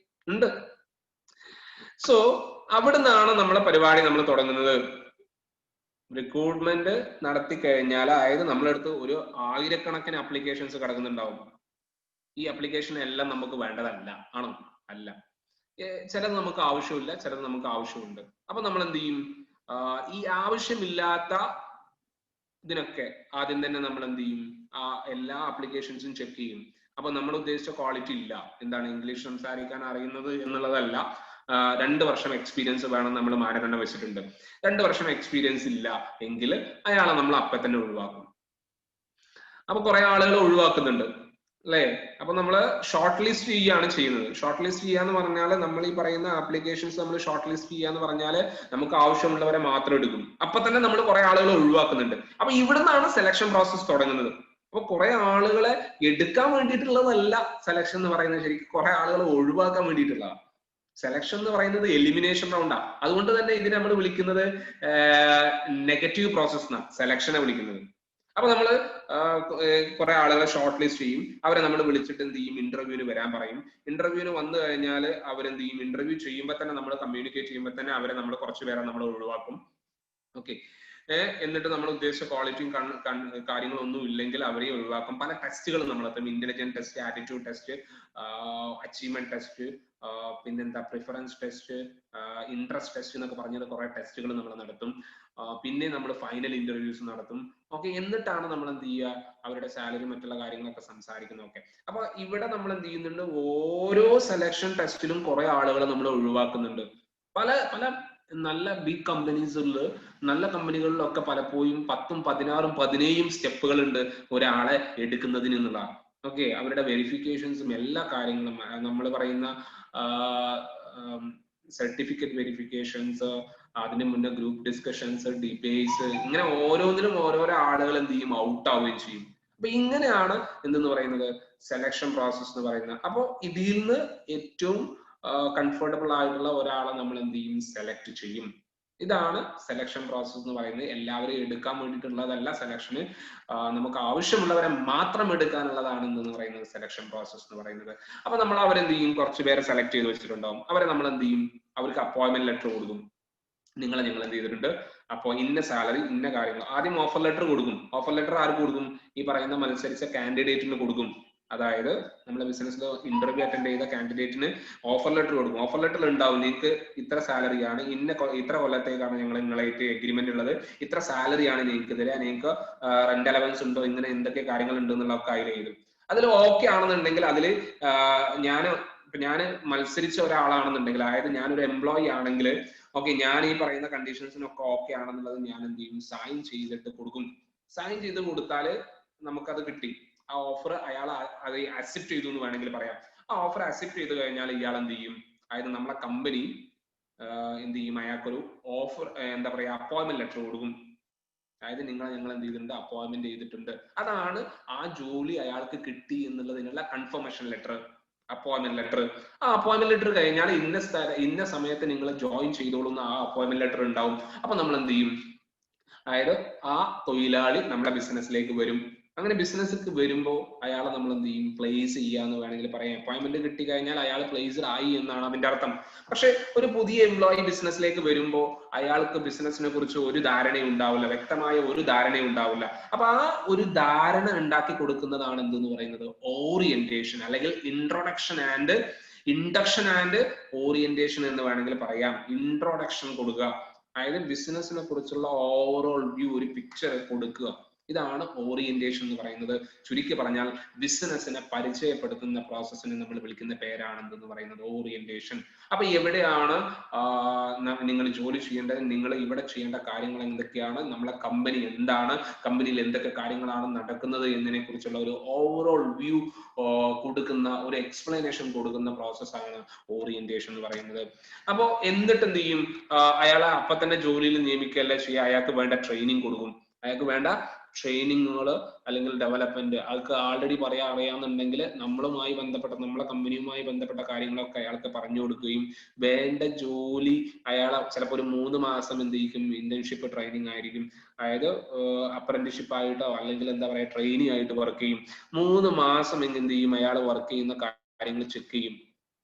ഉണ്ട്. സോ അവിടെ നിന്നാണ് നമ്മളെ പരിപാടി നമ്മൾ തുടങ്ങുന്നത്. റിക്രൂട്ട്മെന്റ് നടത്തി കഴിഞ്ഞാൽ, അതായത് നമ്മളെടുത്ത് ഒരു 1000കണക്കിന് ആപ്ലിക്കേഷൻസ് കിടക്കുന്നുണ്ടാവും. ഈ ആപ്ലിക്കേഷൻ എല്ലാം നമുക്ക് വേണ്ടതല്ല, ആണോ? അല്ല. ചിലത് നമുക്ക് ആവശ്യമില്ല, ചിലത് നമുക്ക് ആവശ്യമുണ്ട്. അപ്പൊ നമ്മൾ എന്ത് ചെയ്യും, ഈ ആവശ്യമില്ലാത്ത ഇതിനൊക്കെ ആദ്യം തന്നെ നമ്മൾ എന്ത് ചെയ്യും, എല്ലാ ആപ്ലിക്കേഷൻസും ചെക്ക് ചെയ്യും. അപ്പൊ നമ്മൾ ഉദ്ദേശിച്ച ക്വാളിറ്റി ഇല്ല, എന്താണ് ഇംഗ്ലീഷ് സംസാരിക്കാൻ അറിയുന്നത് എന്നുള്ളതല്ല, 2 വർഷം എക്സ്പീരിയൻസ് വേണം നമ്മൾ മാനദണ്ഡം വെച്ചിട്ടുണ്ട്. 2 വർഷം എക്സ്പീരിയൻസ് ഇല്ല എങ്കിൽ അയാളെ നമ്മൾ അപ്പൊ തന്നെ ഒഴിവാക്കും. അപ്പൊ കുറെ ആളുകൾ ഒഴിവാക്കുന്നുണ്ട് അല്ലെ. അപ്പൊ നമ്മൾ ഷോർട്ട് ലിസ്റ്റ് ചെയ്യാണ് ചെയ്യുന്നത്. ഷോർട്ട് ലിസ്റ്റ് ചെയ്യാന്ന് പറഞ്ഞാൽ നമ്മൾ ഈ പറയുന്ന ആപ്ലിക്കേഷൻസ് നമ്മൾ ഷോർട്ട് ലിസ്റ്റ് ചെയ്യാന്ന് പറഞ്ഞാൽ നമുക്ക് ആവശ്യമുള്ളവരെ മാത്രം എടുക്കും. അപ്പൊ തന്നെ നമ്മൾ കുറെ ആളുകളെ ഒഴിവാക്കുന്നുണ്ട്. അപ്പൊ ഇവിടുന്നാണ് സെലക്ഷൻ പ്രോസസ് തുടങ്ങുന്നത്. അപ്പൊ കുറെ ആളുകളെ എടുക്കാൻ വേണ്ടിയിട്ടുള്ളതല്ല സെലക്ഷൻ എന്ന് പറയുന്നത്, ശരിക്കും കുറെ ആളുകളെ ഒഴിവാക്കാൻ വേണ്ടിയിട്ടുള്ളതാണ്. സെലക്ഷൻ എന്ന് പറയുന്നത് എലിമിനേഷൻ റൗണ്ടാ. അതുകൊണ്ട് തന്നെ ഇതിനെ നമ്മൾ വിളിക്കുന്നത് നെഗറ്റീവ് പ്രോസസ് എന്നാണ് സെലക്ഷനെ വിളിക്കുന്നത്. അപ്പൊ നമ്മൾ കുറെ ആളുകളെ ഷോർട്ട് ലിസ്റ്റ് ചെയ്യും. അവരെ നമ്മൾ വിളിച്ചിട്ട് എന്ത് ചെയ്യും, ഇന്റർവ്യൂവിന് വരാൻ പറയും. ഇന്റർവ്യൂവിന് വന്നു കഴിഞ്ഞാൽ അവരെന്ത് ചെയ്യും, ഇന്റർവ്യൂ ചെയ്യുമ്പോൾ തന്നെ നമ്മൾ കമ്മ്യൂണിക്കേറ്റ് ചെയ്യുമ്പോൾ തന്നെ അവരെ നമ്മൾ കുറച്ച് പേരെ നമ്മൾ ഒഴിവാക്കും. ഓക്കെ, എന്നിട്ട് നമ്മൾ ഉദ്ദേശിച്ച ക്വാളിറ്റിയും കാര്യങ്ങളൊന്നും ഇല്ലെങ്കിൽ അവരെ ഒഴിവാക്കും. പല ടെസ്റ്റുകളും നമ്മൾ നടത്തും. Intelligent test, attitude test, achievement test, പിന്നെന്താ പ്രിഫറൻസ് ടെസ്റ്റ്, ഇൻട്രസ്റ്റ് ടെസ്റ്റ് എന്നൊക്കെ പറഞ്ഞത് കുറെ ടെസ്റ്റുകൾ നമ്മൾ നടത്തും. പിന്നെ നമ്മൾ ഫൈനൽ ഇന്റർവ്യൂസ് നടത്തും. ഓക്കെ, എന്നിട്ടാണ് നമ്മൾ എന്ത് ചെയ്യുക, അവരുടെ സാലറി മറ്റുള്ള കാര്യങ്ങളൊക്കെ സംസാരിക്കുന്നത്. ഓക്കെ, അപ്പൊ ഇവിടെ നമ്മൾ എന്ത് ചെയ്യുന്നുണ്ട്, ഓരോ സെലക്ഷൻ ടെസ്റ്റിലും കുറെ ആളുകളെ നമ്മൾ ഒഴിവാക്കുന്നുണ്ട്. പല പല നല്ല ബിഗ് കമ്പനീസിൽ, നല്ല കമ്പനികളിലൊക്കെ പലപ്പോഴും 10ഉം 16ഉം 17 സ്റ്റെപ്പുകൾ ഉണ്ട് ഒരാളെ എടുക്കുന്നതിന് എന്നുള്ള. ഓക്കെ, അവരുടെ വെരിഫിക്കേഷൻസും എല്ലാ കാര്യങ്ങളും, നമ്മൾ പറയുന്ന സർട്ടിഫിക്കറ്റ് വെരിഫിക്കേഷൻസ്, അതിന് മുന്നേ ഗ്രൂപ്പ് ഡിസ്കഷൻസ്, ഡിബേറ്റ്സ്, ഇങ്ങനെ ഓരോന്നിലും ഓരോരോ ആളുകൾ എന്ത് ചെയ്യും, ഔട്ട് ആവുകയും ചെയ്യും. അപ്പൊ ഇങ്ങനെയാണ് എന്തെന്ന് പറയുന്നത് സെലക്ഷൻ പ്രോസസ് എന്ന് പറയുന്നത്. അപ്പോൾ ഇതിൽ നിന്ന് ഏറ്റവും കംഫർട്ടബിൾ ആയിട്ടുള്ള ഒരാളെ നമ്മൾ എന്ത് ചെയ്യും, സെലക്ട് ചെയ്യും. ഇതാണ് സെലക്ഷൻ പ്രോസസ് എന്ന് പറയുന്നത്. എല്ലാവരെയും എടുക്കാൻ വേണ്ടിയിട്ടുള്ളതല്ല സെലക്ഷന്, നമുക്ക് ആവശ്യമുള്ളവരെ മാത്രം എടുക്കാനുള്ളതാണ് എന്ന് പറയുന്നത് സെലക്ഷൻ പ്രോസസ് എന്ന് പറയുന്നത്. അപ്പൊ നമ്മൾ അവരെന്ത് ചെയ്യും, കുറച്ച് പേരെ സെലക്ട് ചെയ്ത് വെച്ചിട്ടുണ്ടാവും. അവരെ നമ്മൾ എന്ത് ചെയ്യും, അവർക്ക് അപ്പോയിന്റ്മെന്റ് ലെറ്റർ കൊടുക്കും. നിങ്ങൾ എന്ത് ചെയ്തിട്ടുണ്ട്, അപ്പോൾ ഇന്ന സാലറി, ഇന്ന കാര്യങ്ങൾ. ആദ്യം ഓഫർ ലെറ്റർ കൊടുക്കും. ഓഫർ ലെറ്റർ ആർക്ക് കൊടുക്കും, ഈ പറയുന്ന മത്സരിച്ച കാൻഡിഡേറ്റിന് കൊടുക്കും. അതായത് നമ്മുടെ ബിസിനസ്സിൽ ഇന്റർവ്യൂ അറ്റൻഡ് ചെയ്ത കാൻഡിഡേറ്റിന് ഓഫർ ലെറ്റർ കൊടുക്കും. ഓഫർ ലെറ്ററിൽ ഉണ്ടാവും, നിങ്ങൾക്ക് ഇത്ര സാലറിയാണ്, ഇത്ര കൊല്ലത്തേക്കാണ് ഞങ്ങൾ നിങ്ങളായിട്ട് എഗ്രിമെന്റ് ഉള്ളത്, ഇത്ര സാലറിയാണ് നിങ്ങൾക്ക് തരിക, നിങ്ങൾക്ക് റെന്റ് അലവൻസ് ഉണ്ടോ, ഇങ്ങനെ എന്തൊക്കെ കാര്യങ്ങൾ ഉണ്ട് എന്നുള്ളതൊക്കെ അതിൽ എഴുതും. അതിൽ ഓക്കെ ആണെന്നുണ്ടെങ്കിൽ അതിൽ ഞാൻ മത്സരിച്ച ഒരാളാണെന്നുണ്ടെങ്കിൽ, അതായത് ഞാനൊരു എംപ്ലോയി ആണെങ്കിൽ, ഓക്കെ, ഞാൻ ഈ പറയുന്ന കണ്ടീഷൻസിനൊക്കെ ഓക്കെ ആണെന്നുള്ളത് ഞാൻ എന്ത് ചെയ്യും, സൈൻ ചെയ്തിട്ട് കൊടുക്കും. സൈൻ ചെയ്ത് കൊടുത്താൽ നമുക്കത് കിട്ടി. ആ ഓഫർ അയാൾ അത് അക്സെപ്റ്റ് ചെയ്തു എന്ന് വേണമെങ്കിൽ പറയാം. ആ ഓഫർ അക്സെപ്റ്റ് ചെയ്ത് കഴിഞ്ഞാൽ ഇയാൾ എന്ത് ചെയ്യും, അതായത് നമ്മളെ കമ്പനി എന്ത് ചെയ്യും, അയാൾക്കൊരു ഓഫർ, എന്താ പറയാ, അപ്പോയിന്റ്മെന്റ് ലെറ്റർ കൊടുക്കും. അതായത് ഞങ്ങൾ എന്ത് ചെയ്തിട്ടുണ്ട്, അപ്പോയിന്റ്മെന്റ് ചെയ്തിട്ടുണ്ട്. അതാണ് ആ ജോലി അയാൾക്ക് കിട്ടി എന്നുള്ളതിനുള്ള കൺഫർമേഷൻ ലെറ്റർ, അപ്പോയിന്റ്മെന്റ് ലെറ്റർ. ആ അപ്പോയിന്റ്മെന്റ് ലെറ്റർ കഴിഞ്ഞാൽ ഇന്ന സമയത്ത് നിങ്ങൾ ജോയിൻ ചെയ്തോളുന്ന ആ അപ്പോയിന്റ്മെന്റ് ലെറ്റർ ഉണ്ടാവും. അപ്പൊ നമ്മൾ എന്ത് ചെയ്യും, അതായത് ആ തൊഴിലാളി നമ്മുടെ ബിസിനസ്സിലേക്ക് വരും. അങ്ങനെ ബിസിനസ്സിലേക്ക് വരുമ്പോൾ അയാളെ നമ്മൾ എന്ത് ചെയ്യും, പ്ലേസ് ചെയ്യാന്ന് വേണമെങ്കിൽ പറയാം. അപ്പോയിന്റ്മെന്റ് കിട്ടി കഴിഞ്ഞാൽ അയാൾ പ്ലേസ്ഡ് ആയി എന്നാണ് അതിന്റെ അർത്ഥം. പക്ഷെ ഒരു പുതിയ എംപ്ലോയി ബിസിനസ്സിലേക്ക് വരുമ്പോൾ അയാൾക്ക് ബിസിനസിനെ കുറിച്ച് ഒരു ധാരണയും ഉണ്ടാവില്ല, വ്യക്തമായ ഒരു ധാരണയും ഉണ്ടാവില്ല. അപ്പൊ ആ ഒരു ധാരണ ഉണ്ടാക്കി കൊടുക്കുന്നതാണ് എന്തെന്ന് പറയുന്നത് ഓറിയന്റേഷൻ, അല്ലെങ്കിൽ introduction and induction and orientation എന്ന് വേണമെങ്കിൽ പറയാം. ഇൻട്രൊഡക്ഷൻ കൊടുക്കുക, അതായത് ബിസിനസിനെ കുറിച്ചുള്ള ഓവറോൾ വ്യൂ, ഒരു പിക്ചർ കൊടുക്കുക. ഇതാണ് ഓറിയന്റേഷൻ എന്ന് പറയുന്നത്. ചുരുക്കി പറഞ്ഞാൽ ബിസിനസിനെ പരിചയപ്പെടുത്തുന്ന പ്രോസസ്സിനെ നമ്മൾ വിളിക്കുന്ന പേരാണ് എന്തെന്ന് പറയുന്നത് ഓറിയന്റേഷൻ. അപ്പൊ എവിടെയാണ് നിങ്ങൾ ജോലി ചെയ്യേണ്ടത്, നിങ്ങൾ ഇവിടെ ചെയ്യേണ്ട കാര്യങ്ങൾ എന്തൊക്കെയാണ്, നമ്മളെ കമ്പനി എന്താണ്, കമ്പനിയിൽ എന്തൊക്കെ കാര്യങ്ങളാണ് നടക്കുന്നത് എന്നതിനെ കുറിച്ചുള്ള ഒരു ഓവറോൾ വ്യൂ കൊടുക്കുന്ന, ഒരു എക്സ്പ്ലനേഷൻ കൊടുക്കുന്ന പ്രോസസ്സാണ് ഓറിയന്റേഷൻ എന്ന് പറയുന്നത്. അപ്പോ എന്നിട്ട് എന്ത് ചെയ്യും, അയാളെ അപ്പൊ തന്നെ ജോലിയിൽ നിയമിക്കുകയല്ല ചെയ്യുക, അയാൾക്ക് വേണ്ട ട്രെയിനിങ് കൊടുക്കും. അയാൾക്ക് വേണ്ട ട്രെയിനിങ്ങുകൾ അല്ലെങ്കിൽ ഡെവലപ്മെന്റ് അയാൾക്ക് ആൾറെഡി അറിയാമെന്നുണ്ടെങ്കിൽ നമ്മളുമായി ബന്ധപ്പെട്ട, നമ്മളെ കമ്പനിയുമായി ബന്ധപ്പെട്ട കാര്യങ്ങളൊക്കെ അയാൾക്ക് പറഞ്ഞു കൊടുക്കുകയും, വേണ്ട ജോലി അയാളെ ചിലപ്പോൾ ഒരു 3 മാസം എന്ത് ചെയ്യും, ഇന്റേൺഷിപ്പ് ട്രെയിനിങ് ആയിരിക്കും. അതായത് അപ്രന്റീഷിപ്പ് ആയിട്ടോ അല്ലെങ്കിൽ എന്താ പറയാ ട്രെയിനിങ് ആയിട്ട് വർക്ക് ചെയ്യും. 3 മാസം എന്ത് ചെയ്യും, അയാൾ വർക്ക് ചെയ്യുന്ന കാര്യങ്ങൾ ചെക്ക് ചെയ്യും.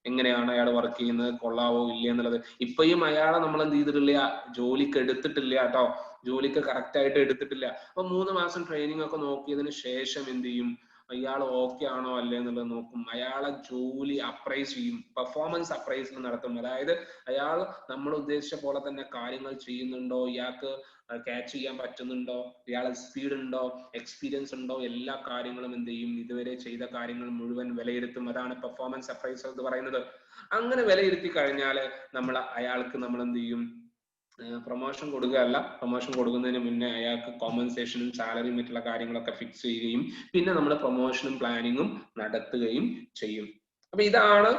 എങ്ങനെയാണ് അയാൾ വർക്ക് ചെയ്യുന്നത്, കൊള്ളാവോ ഇല്ല എന്നുള്ളത്. ഇപ്പോഴും അയാളെ നമ്മൾ എന്ത് ചെയ്തിട്ടില്ല, ജോലിക്ക് എടുത്തിട്ടില്ല കേട്ടോ, ജോലിക്ക് കറക്റ്റ് ആയിട്ട് എടുത്തിട്ടില്ല. അപ്പൊ 3 മാസം ട്രെയിനിങ് ഒക്കെ നോക്കിയതിന് ശേഷം എന്ത് ചെയ്യും, അയാൾ ഓക്കെ ആണോ അല്ലേ എന്നുള്ളത് നോക്കും. അയാളെ ജോലി അപ്രൈസ് ചെയ്യും, പെർഫോമൻസ് അപ്രൈസൽ നടത്തും. അതായത് അയാൾ നമ്മൾ ഉദ്ദേശിച്ച പോലെ തന്നെ കാര്യങ്ങൾ ചെയ്യുന്നുണ്ടോ, ഇയാൾക്ക് ക്യാച്ച് ചെയ്യാൻ പറ്റുന്നുണ്ടോ, ഇയാളെ സ്പീഡ് ഉണ്ടോ, എക്സ്പീരിയൻസ് ഉണ്ടോ, എല്ലാ കാര്യങ്ങളും എന്ത് ചെയ്യും, ഇതുവരെ ചെയ്ത കാര്യങ്ങൾ മുഴുവൻ വിലയിരുത്തും. അതാണ് പെർഫോമൻസ് അപ്രൈസൽ എന്ന് പറയുന്നത്. അങ്ങനെ വിലയിരുത്തി കഴിഞ്ഞാൽ അയാൾക്ക് നമ്മൾ എന്ത് ചെയ്യും, പ്രൊമോഷൻ കൊടുക്കുകയല്ല, പ്രൊമോഷൻ കൊടുക്കുന്നതിന് മുന്നേ അയാൾക്ക് കോമ്പൻസേഷനും സാലറിയും മറ്റുള്ള കാര്യങ്ങളൊക്കെ ഫിക്സ് ചെയ്യുകയും പിന്നെ നമ്മൾ പ്രൊമോഷനും പ്ലാനിങ്ങും നടത്തുകയും ചെയ്യും. അപ്പൊ ഇതാണ്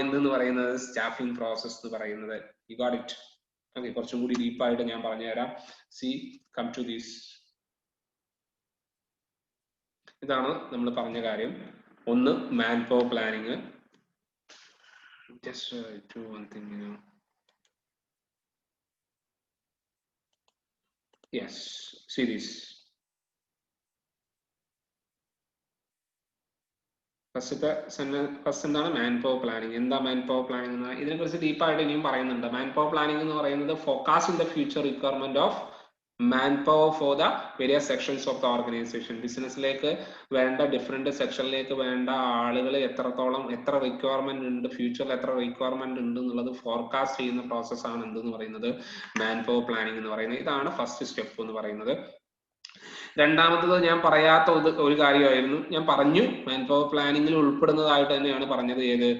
എന്തെന്ന് പറയുന്നത് സ്റ്റാഫിംഗ് പ്രോസസ് എന്ന് പറയുന്നത്. You got it? ഓക്കെ, കുറച്ചും കൂടി ഡീപ്പായിട്ട് ഞാൻ പറഞ്ഞുതരാം. See come to this. ഇതാണ് നമ്മൾ പറഞ്ഞ കാര്യം. ഒന്ന്, man power planning. Just do one thing. Yes, see this. First എന്താണ് മാൻ പവർ പ്ലാനിങ്? എന്താ മാൻ പവർ പ്ലാനിങ് എന്ന് ഇതിനെ കുറിച്ച് ഡീപ്പായിട്ട് ഇനിയും പറയുന്നുണ്ട്. മാൻ പവർ പ്ലാനിങ് എന്ന് പറയുന്നത് focus in the future requirement of manpower for the various sections of the organization. ബിസിനസ്സിലേക്ക് വേണ്ട ഡിഫറെന്റ് സെക്ഷനിലേക്ക് വേണ്ട ആളുകൾ എത്ര റിക്വയർമെന്റ് ഉണ്ട്, ഫ്യൂച്ചറിൽ എത്ര റിക്വയർമെന്റ് ഉണ്ട് എന്നുള്ളത് ഫോർകാസ്റ്റ് ചെയ്യുന്ന പ്രോസസ്സാണ് എന്തെന്ന് പറയുന്നത് മാൻപവർ പ്ലാനിംഗ് എന്ന് പറയുന്നത്. ഇതാണ് ഫസ്റ്റ് സ്റ്റെപ്പ് എന്ന് പറയുന്നത്. രണ്ടാമത്തത് ഞാൻ പറയാത്ത ഒരു കാര്യമായിരുന്നു, ഞാൻ പറഞ്ഞു മാൻപവർ പ്ലാനിങ്ങിൽ ഉൾപ്പെടുന്നതായിട്ട് തന്നെയാണ് പറഞ്ഞത്. ഏത്?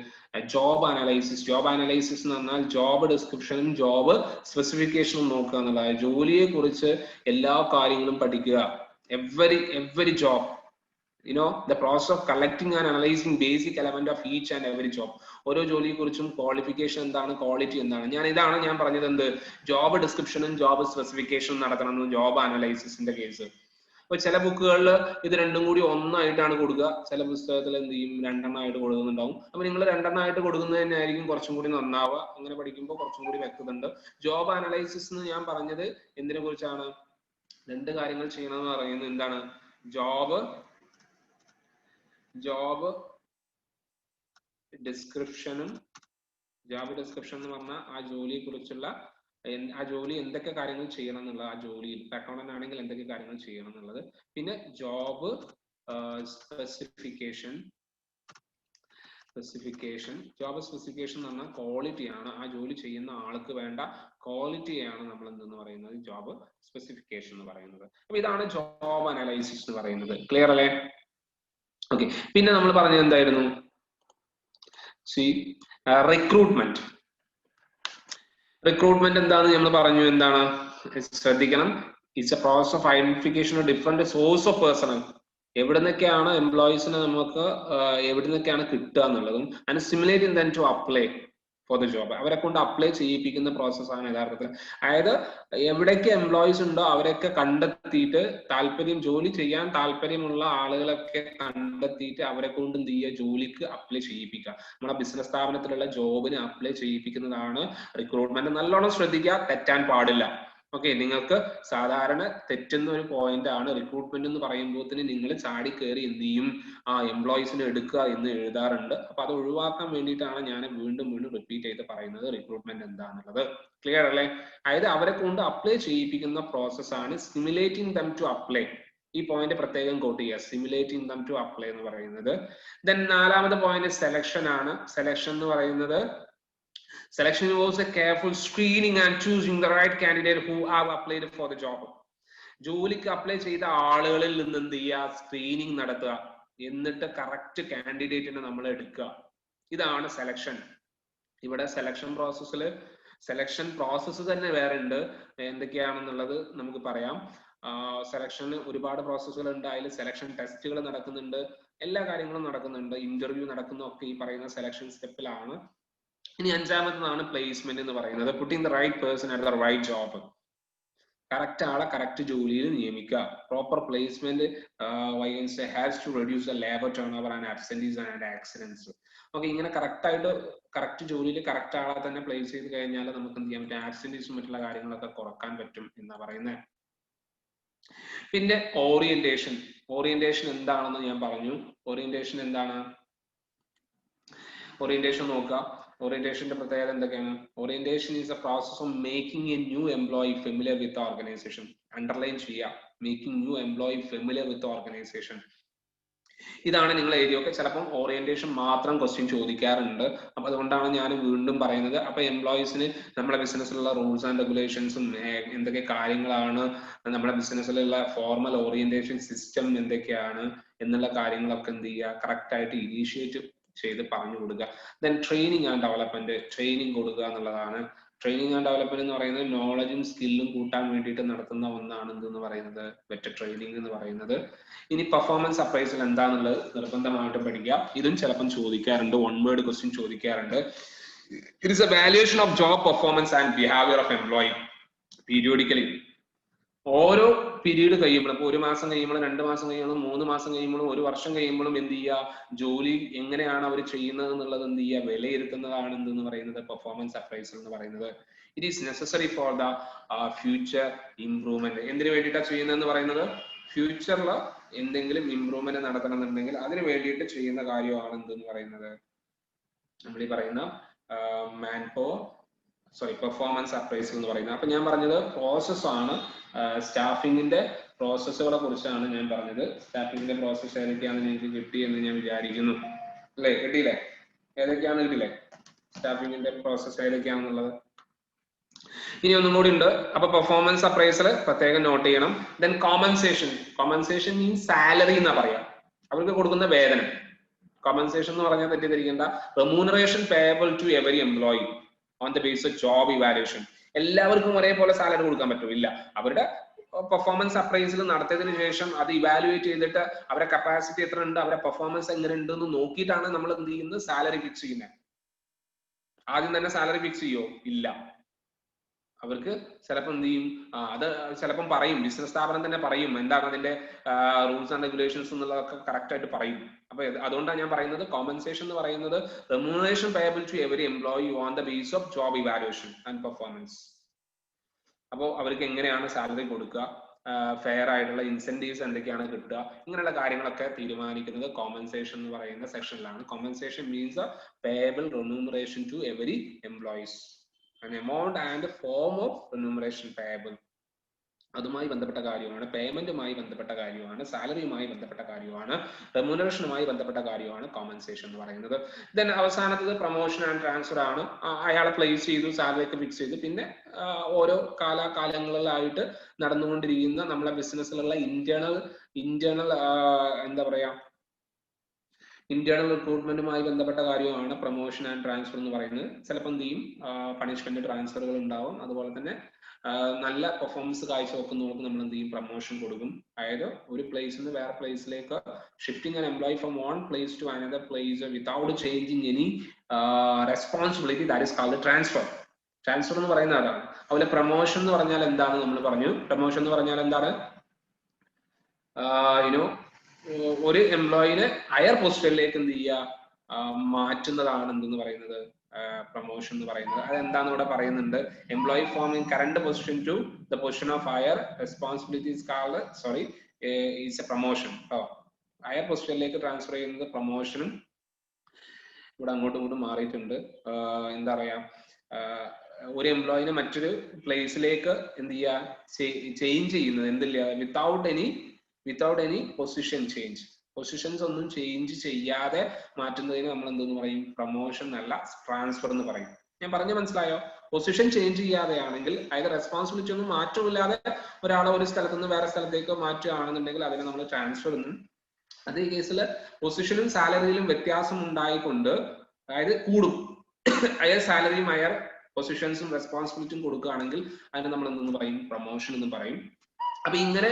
Job analysis. ജോബ് അനലൈസിസ് എന്ന് പറഞ്ഞാൽ ജോബ് ഡിസ്ക്രിപ്ഷനും ജോബ് സ്പെസിഫിക്കേഷനും നോക്കുക എന്നുള്ളതാണ്. ജോലിയെ കുറിച്ച് എല്ലാ കാര്യങ്ങളും പഠിക്കുക. Every job, the process of collecting and analyzing basic element of each and every job. ഓരോ ജോലിയെ കുറിച്ചും ക്വാളിഫിക്കേഷൻ എന്താണ്, ക്വാളിറ്റി എന്താണ്. ഞാൻ പറഞ്ഞത് എന്ത്, ജോബ് ഡിസ്ക്രിപ്ഷനും ജോബ് സ്പെസിഫിക്കേഷനും നടത്തണം ജോബ് അനലൈസിസിന്റെ കേസ്. അപ്പൊ ചില ബുക്കുകളിൽ ഇത് രണ്ടും കൂടി ഒന്നായിട്ടാണ് കൊടുക്കുക, ചില പുസ്തകത്തിൽ എന്ത് ചെയ്യും, രണ്ടെണ്ണമായിട്ട് കൊടുക്കുന്നുണ്ടാവും. അപ്പൊ നിങ്ങൾ രണ്ടെണ്ണമായിട്ട് കൊടുക്കുന്നത് തന്നെ ആയിരിക്കും കുറച്ചും കൂടി നന്നാവുക. അങ്ങനെ പഠിക്കുമ്പോൾ കുറച്ചും കൂടി വ്യക്തതയുണ്ട്. ജോബ് അനലൈസിസ് എന്ന് ഞാൻ പറഞ്ഞത് എന്തിനെ കുറിച്ചാണ്? രണ്ട് കാര്യങ്ങൾ ചെയ്യണം എന്ന് പറയുന്നത് എന്താണ്? ജോബ് ഡിസ്ക്രിപ്ഷൻ എന്ന് പറഞ്ഞാൽ ആ ജോലിയെ കുറിച്ചുള്ള ആ ജോലി എന്തൊക്കെ കാര്യങ്ങൾ ചെയ്യണം എന്നുള്ളത്, ആ ജോലിയിൽ അക്കൗണ്ടന്റ് ആണെങ്കിൽ എന്തൊക്കെ കാര്യങ്ങൾ ചെയ്യണം എന്നുള്ളത്. പിന്നെ ജോബ് സ്പെസിഫിക്കേഷൻ ജോബ് സ്പെസിഫിക്കേഷൻ എന്ന് പറഞ്ഞാൽ ക്വാളിറ്റിയാണ്, ആ ജോലി ചെയ്യുന്ന ആൾക്ക് വേണ്ട ക്വാളിറ്റിയാണ് നമ്മൾ എന്തെന്ന് പറയുന്നത് ജോബ് സ്പെസിഫിക്കേഷൻ എന്ന് പറയുന്നത്. അപ്പൊ ഇതാണ് ജോബ് അനലൈസിസ് എന്ന് പറയുന്നത്. ക്ലിയർ അല്ലേ? ഓക്കെ. പിന്നെ നമ്മൾ പറഞ്ഞത് എന്തായിരുന്നു? റിക്രൂട്ട്മെന്റ് എന്താണെന്ന് നമ്മൾ പറഞ്ഞു. എന്താണ്? ശ്രദ്ധിക്കണം. It's a process of identification of different source of personnel. എവിടെ നിന്നൊക്കെയാണ് എംപ്ലോയീസിനെ നമുക്ക് എവിടെ നിന്നൊക്കെയാണ് കിട്ടുക എന്നുള്ളതും and simulating then to apply for the job. അവരെ കൊണ്ട് അപ്ലൈ ചെയ്യിപ്പിക്കുന്ന പ്രോസസ്സാണ് യഥാർത്ഥത്തിൽ. അതായത് എവിടേക്ക് എംപ്ലോയീസ് ഉണ്ടോ അവരൊക്കെ കണ്ടെത്തിയിട്ട് ജോലി ചെയ്യാൻ താല്പര്യമുള്ള ആളുകളൊക്കെ കണ്ടെത്തിയിട്ട് അവരെ കൊണ്ട് എന്ത് ചെയ്യുക, ജോലിക്ക് അപ്ലൈ ചെയ്യിപ്പിക്കുക. നമ്മുടെ ബിസിനസ് സ്ഥാപനത്തിലുള്ള ജോബിന് അപ്ലൈ ചെയ്യിപ്പിക്കുന്നതാണ് റിക്രൂട്ട്മെന്റ്. നല്ലോണം ശ്രദ്ധിക്കുക, തെറ്റാൻ പാടില്ല. ഓക്കെ, നിങ്ങൾക്ക് സാധാരണ തെറ്റുന്ന ഒരു പോയിന്റ് ആണ് റിക്രൂട്ട്മെന്റ് എന്ന് പറയുമ്പോൾ തന്നെ നിങ്ങൾ ചാടി കയറി എന്ത് ചെയ്യും, ആ എംപ്ലോയീസിനെ എടുക്കുക എന്ന് എഴുതാറുണ്ട്. അപ്പൊ അത് ഒഴിവാക്കാൻ വേണ്ടിയിട്ടാണ് ഞാൻ വീണ്ടും റിപ്പീറ്റ് ചെയ്ത് പറയുന്നത് റിക്രൂട്ട്മെന്റ് എന്താണെന്നുള്ളത്. ക്ലിയർ അല്ലേ? അതായത് അവരെ കൊണ്ട് അപ്ലൈ ചെയ്യിപ്പിക്കുന്ന പ്രോസസ്സാണ് സ്റ്റിമുലേറ്റിംഗ് ദം ടു അപ്ലൈ. ഈ പോയിന്റ് പ്രത്യേകം കോട്ട് ചെയ്യുക, സ്റ്റിമുലേറ്റിംഗ് ദം ടു അപ്ലൈ എന്ന് പറയുന്നത്. ദെൻ നാലാമത്തെ പോയിന്റ് സെലക്ഷൻ ആണ്. സെലക്ഷൻ എന്ന് പറയുന്നത് selection involves a careful screening and choosing the right candidate who have applied for the job. ജോലിക്ക് അപ്ലൈ ചെയ്ത ആളുകളിൽ നിന്ന് എന്ത് ചെയ്യുക, സ്ക്രീനിങ് നടത്തുക, എന്നിട്ട് കറക്റ്റ് കാൻഡിഡേറ്റിനെ നമ്മൾ എടുക്കുക. ഇതാണ് സെലക്ഷൻ. ഇവിടെ സെലക്ഷൻ പ്രോസസ്സ് തന്നെ വേറെ ഉണ്ട്. എന്തൊക്കെയാണെന്നുള്ളത് നമുക്ക് പറയാം. സെലക്ഷന് ഒരുപാട് പ്രോസസ്സുകൾ ഉണ്ട്. അതിൽ സെലക്ഷൻ ടെസ്റ്റുകൾ നടക്കുന്നുണ്ട്, എല്ലാ കാര്യങ്ങളും നടക്കുന്നുണ്ട്, ഇന്റർവ്യൂ നടക്കുന്നതൊക്കെ ഈ പറയുന്ന സെലക്ഷൻ സ്റ്റെപ്പിലാണ്. ഇനി അഞ്ചാമത്തതാണ് പ്ലേസ്മെന്റ് എന്ന് പറയുന്നത്. Putting the right person at the right job. Correct ആളെ കറക്റ്റ് ജോലിയിൽ നിയമിക്കുക. Proper placement has to reduce the labour turn over and absentees and accidents. Okay, ഇങ്ങനെ കറക്റ്റ് ജോലിയിൽ കറക്റ്റ് ആളെ തന്നെ പ്ലേസ് ചെയ്ത് കഴിഞ്ഞാൽ നമുക്ക് എന്ത് ചെയ്യാൻ പറ്റും, ആബ്സെന്റീസും മറ്റുള്ള കാര്യങ്ങളൊക്കെ കുറക്കാൻ പറ്റും എന്നാ പറയുന്നത്. പിന്നെ ഓറിയന്റേഷൻ എന്താണെന്ന് ഞാൻ പറഞ്ഞു. ഓറിയന്റേഷൻ എന്താണ്? ഓറിയന്റേഷൻ നോക്കുക. ഓറിയന്റേഷന്റെ പ്രത്യേകത എന്തൊക്കെയാണ്? Orientation is a process of making a new employee familiar with organization. Underline ചെയ്യുക, making new employee familiar with organization. ഇതാണ് നിങ്ങൾ എഴുതിയൊക്കെ. ചിലപ്പം ഓറിയന്റേഷൻ മാത്രം ക്വസ്റ്റ്യൻ ചോദിക്കാറുണ്ട്. അപ്പൊ അതുകൊണ്ടാണ് ഞാൻ വീണ്ടും പറയുന്നത്. അപ്പൊ എംപ്ലോയീസിന് നമ്മുടെ ബിസിനസ്സിലുള്ള റൂൾസ് ആൻഡ് റെഗുലേഷൻസും എന്തൊക്കെ കാര്യങ്ങളാണ്, നമ്മുടെ ബിസിനസ്സിലുള്ള ഫോർമൽ ഓറിയന്റേഷൻ സിസ്റ്റം എന്തൊക്കെയാണ് എന്നുള്ള കാര്യങ്ങളൊക്കെ എന്ത് ചെയ്യുക, കറക്റ്റ് ആയിട്ട് ഇനീഷ്യേറ്റ് ചെയ്ത് പറഞ്ഞു കൊടുക്കുക. Then training and development, training കൊടുക്കുക എന്നുള്ളതാണ്. ട്രെയിനിങ് ആൻഡ് ഡെവലപ്മെന്റ് എന്ന് പറയുന്നത് നോളജും സ്കില്ലും കൂട്ടാൻ വേണ്ടിയിട്ട് നടത്തുന്ന ഒന്നാണ് എന്തെന്ന് പറയുന്നത് ബെറ്റർ ട്രെയിനിങ് എന്ന് പറയുന്നത്. ഇനി പെർഫോമൻസ് അപ്രൈസൽ എന്താണെന്നുള്ളത് നിർബന്ധമായിട്ടും പഠിക്കുക. ഇതും ചിലപ്പം ചോദിക്കാറുണ്ട്, വൺ വേർഡ് ക്വസ്റ്റ്യൻ ചോദിക്കാറുണ്ട്. It is A valuation of job performance and behaviour of employee periodically. ഓരോ പീരീഡ് കഴിയുമ്പോഴും, ഇപ്പൊ 1 മാസം കഴിയുമ്പോഴും, 2 മാസം കഴിയുമ്പോഴും, 3 മാസം കഴിയുമ്പോഴും, 1 വർഷം കഴിയുമ്പോഴും എന്ത് ചെയ്യുക, ജോലി എങ്ങനെയാണ് അവർ ചെയ്യുന്നത് എന്നുള്ളത് എന്ത് ചെയ്യുക, വിലയിരുത്തുന്നതാണ് എന്തെന്ന് പറയുന്നത് പെർഫോമൻസ് അപ്രൈസൽ എന്ന് പറയുന്നത്. It is necessary for the future improvement. എന്തിനു വേണ്ടിയിട്ടാണ് ചെയ്യുന്നതെന്ന് പറയുന്നത്, ഫ്യൂച്ചറിൽ എന്തെങ്കിലും ഇംപ്രൂവ്മെന്റ് നടത്തണമെന്നുണ്ടെങ്കിൽ അതിന് വേണ്ടിയിട്ട് ചെയ്യുന്ന കാര്യമാണ് എന്തെന്ന് പറയുന്നത് നമ്മൾ ഈ പറയുന്ന man power sorry performance appraisal എന്ന് പറയുന്നത്. അപ്പൊ ഞാൻ പറഞ്ഞത് പ്രോസസ് ആണ്, സ്റ്റാഫിങ്ങിന്റെ പ്രോസസ്സുകളെ കുറിച്ചാണ് ഞാൻ പറഞ്ഞത്. സ്റ്റാഫിങ്ങിന്റെ പ്രോസസ് ഏതൊക്കെയാണ് നിങ്ങൾക്ക് കിട്ടിയെന്ന് ഞാൻ വിചാരിക്കുന്നു. അല്ലേ, കിട്ടിയില്ലേ? ഏതൊക്കെയാണ് കിട്ടിയില്ലേ? സ്റ്റാഫിങ്ങിന്റെ പ്രോസസ് ഏതൊക്കെയാണെന്നുള്ളത് ഇനി ഒന്നും കൂടി ഉണ്ട്. അപ്പൊ പെർഫോമൻസ് അപ്രൈസൽ പ്രത്യേകം നോട്ട് ചെയ്യണം. Then compensation. Compensation means salary എന്നാ പറയാ, അവർക്ക് കൊടുക്കുന്ന വേതനം. കോമ്പൻസേഷൻ എന്ന് പറഞ്ഞാൽ തെറ്റിദ്ധരിക്കേണ്ട, remuneration payable to every employee on the base of job evaluation. എല്ലാവർക്കും ഒരേപോലെ സാലറി കൊടുക്കാൻ പറ്റില്ല. അവരുടെ പെർഫോമൻസ് അപ്രൈസൽ നടത്തിയതിനു ശേഷം അത് ഇവാലുവേറ്റ് ചെയ്തിട്ട് അവരുടെ കപ്പാസിറ്റി എത്ര ഉണ്ട്, അവരുടെ പെർഫോമൻസ് എങ്ങനെ ഉണ്ട് എന്ന് നോക്കിയിട്ടാണ് നമ്മൾ എന്ത് ചെയ്യുന്നത്, സാലറി ഫിക്സ് ചെയ്യുന്നത്. ആദ്യം തന്നെ സാലറി ഫിക്സ് ചെയ്യോ? ഇല്ല. അവർക്ക് ചിലപ്പോൾ എന്ത് ചെയ്യും, അത് ചിലപ്പം പറയും, ബിസിനസ് സ്ഥാപനം തന്നെ പറയും എന്താണ് അതിന്റെ റൂൾസ് ആൻഡ് റെഗുലേഷൻസ് എന്നുള്ളതൊക്കെ കറക്റ്റ് ആയിട്ട് പറയും. അപ്പൊ അതുകൊണ്ടാണ് ഞാൻ പറയുന്നത് കോമ്പൻസേഷൻ എന്ന് പറയുന്നത് remuneration payable to every employee on the base of job evaluation and performance. അപ്പോൾ അവർക്ക് എങ്ങനെയാണ് സാലറി കൊടുക്കുക, ഫെയർ ആയിട്ടുള്ള ഇൻസെന്റീവ്സ് എന്തൊക്കെയാണ് കിട്ടുക, ഇങ്ങനെയുള്ള കാര്യങ്ങളൊക്കെ തീരുമാനിക്കുന്നത് കോമ്പൻസേഷൻ എന്ന് പറയുന്ന സെക്ഷനിലാണ്. Compensation means payable remuneration to every employees, an amount and form of remuneration payable. അതുമായി ബന്ധപ്പെട്ട കാര്യമാണ്, പേയ്മെന്റുമായി ബന്ധപ്പെട്ട കാര്യമാണ്, സാലറിയുമായി ബന്ധപ്പെട്ട കാര്യമാണ്, റെമ്യൂണറേഷനുമായി ബന്ധപ്പെട്ട കാര്യമാണ് കോമ്പൻസേഷൻ എന്ന് പറയുന്നത്. ദെൻ അവസാനത്തത് പ്രൊമോഷൻ ആൻഡ് ട്രാൻസ്ഫർ ആണ്. അയാളെ പ്ലേസ് ചെയ്തു, സാലറി ഒക്കെ ഫിക്സ് ചെയ്തു, പിന്നെ ഓരോ കാലങ്ങളിലായിട്ട് നടന്നുകൊണ്ടിരിക്കുന്ന നമ്മളെ ബിസിനസ്സിലുള്ള ഇന്റേണൽ എന്താ പറയാ, ഇന്റേണൽ റിക്രൂട്ട്മെന്റുമായി ബന്ധപ്പെട്ട കാര്യമാണ് പ്രൊമോഷൻ ആൻഡ് ട്രാൻസ്ഫർ എന്ന് പറയുന്നത്. ചിലപ്പോൾ എന്ത് ചെയ്യും, പണിഷ്മെന്റ് ട്രാൻസ്ഫറുകൾ ഉണ്ടാവും. അതുപോലെ തന്നെ നല്ല പെർഫോമൻസ് കാഴ്ചവെക്കുന്നവർക്ക് നമ്മൾ എന്ത് ചെയ്യും, പ്രൊമോഷൻ കൊടുക്കും. അതായത് ഒരു പ്ലേസിൽ നിന്ന് വേറെ പ്ലേസിലേക്ക് shifting an employee from one place to another place without changing any responsibility, that is called transfer. Transfer എന്ന് പറയുന്നത് അതാണ്. അതുപോലെ പ്രൊമോഷൻ എന്ന് പറഞ്ഞാൽ എന്താണ് നമ്മൾ പറഞ്ഞു. പ്രൊമോഷൻ എന്ന് പറഞ്ഞാൽ എന്താണ്, ഒരു എംപ്ലോയിനെ ഹയർ പൊസിഷനിലേക്ക് എന്ത് ചെയ്യുക, മാറ്റുന്നതാണ് എന്തെന്ന് പറയുന്നത്, പ്രൊമോഷൻ എന്ന് പറയുന്നത്. അതെന്താന്ന് ഇവിടെ പറയുന്നുണ്ട്, employee forming current position to the position of higher responsibilities called is a promotion. Higher പൊസിഷനിലേക്ക് ട്രാൻസ്ഫർ ചെയ്യുന്നത് പ്രൊമോഷനും. ഇവിടെ അങ്ങോട്ടും ഇങ്ങോട്ടും മാറിയിട്ടുണ്ട്. എന്താ പറയാ, ഒരു എംപ്ലോയിനെ മറ്റൊരു പ്ലേസിലേക്ക് എന്ത് ചെയ്യുക, ചേഞ്ച് ചെയ്യുന്നത് എന്തില്ല, without any position change. Positions ഒന്നും ചേഞ്ച് ചെയ്യാതെ മാറ്റുന്നതിന് നമ്മൾ എന്തെന്ന് പറയും, പ്രൊമോഷൻ അല്ല ട്രാൻസ്ഫർ എന്ന് പറയും. ഞാൻ പറഞ്ഞു മനസ്സിലായോ? പൊസിഷൻ ചേഞ്ച് ചെയ്യാതെയാണെങ്കിൽ, അതായത് റെസ്പോൺസിബിലിറ്റി ഒന്നും മാറ്റമില്ലാതെ ഒരാളെ ഒരു സ്ഥലത്ത് നിന്ന് വേറെ സ്ഥലത്തേക്ക് മാറ്റുകയാണെന്നുണ്ടെങ്കിൽ അതിനെ നമ്മൾ ട്രാൻസ്ഫർ എന്നും. അതേ കേസിൽ പൊസിഷനും സാലറിയിലും വ്യത്യാസം ഉണ്ടായിക്കൊണ്ട്, അതായത് കൂടും, അതായത് സാലറിയും ഹയർ പൊസിഷൻസും റെസ്പോൺസിബിലിറ്റിയും കൊടുക്കുകയാണെങ്കിൽ അതിനെ നമ്മൾ എന്തെന്ന് പറയും, പ്രൊമോഷൻ എന്ന് പറയും. അപ്പൊ ഇങ്ങനെ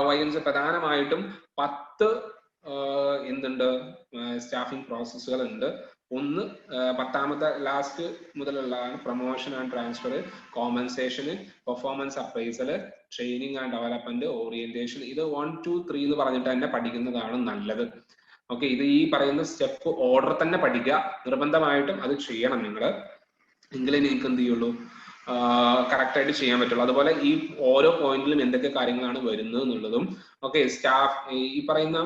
വൈകൻസ് പ്രധാനമായിട്ടും 10 എന്തുണ്ട്, സ്റ്റാഫിംഗ് പ്രോസസ്സുകൾ ഉണ്ട്. ഒന്ന് 10ാമത്തെ ലാസ്റ്റ് മുതലുള്ളതാണ് promotion and transfer, compensation, performance appraisal, training and development, orientation. ഇത് 1, 2, 3 എന്ന് പറഞ്ഞിട്ട് തന്നെ പഠിക്കുന്നതാണ് നല്ലത്. ഓക്കെ, ഇത് ഈ പറയുന്ന സ്റ്റെപ്പ് ഓർഡർ തന്നെ പഠിക്കുക, നിർബന്ധമായിട്ടും അത് ചെയ്യണം നിങ്ങൾ, എങ്കിലേ നിങ്ങൾക്ക് എന്ത് ചെയ്യുള്ളൂ, കറക്റ്റ് ആയിട്ട് ചെയ്യാൻ പറ്റുള്ളൂ. അതുപോലെ ഈ ഓരോ പോയിന്റിലും എന്തൊക്കെ കാര്യങ്ങളാണ് വരുന്നത് എന്നുള്ളതും. ഓക്കെ, സ്റ്റാഫ് ഈ പറയുന്ന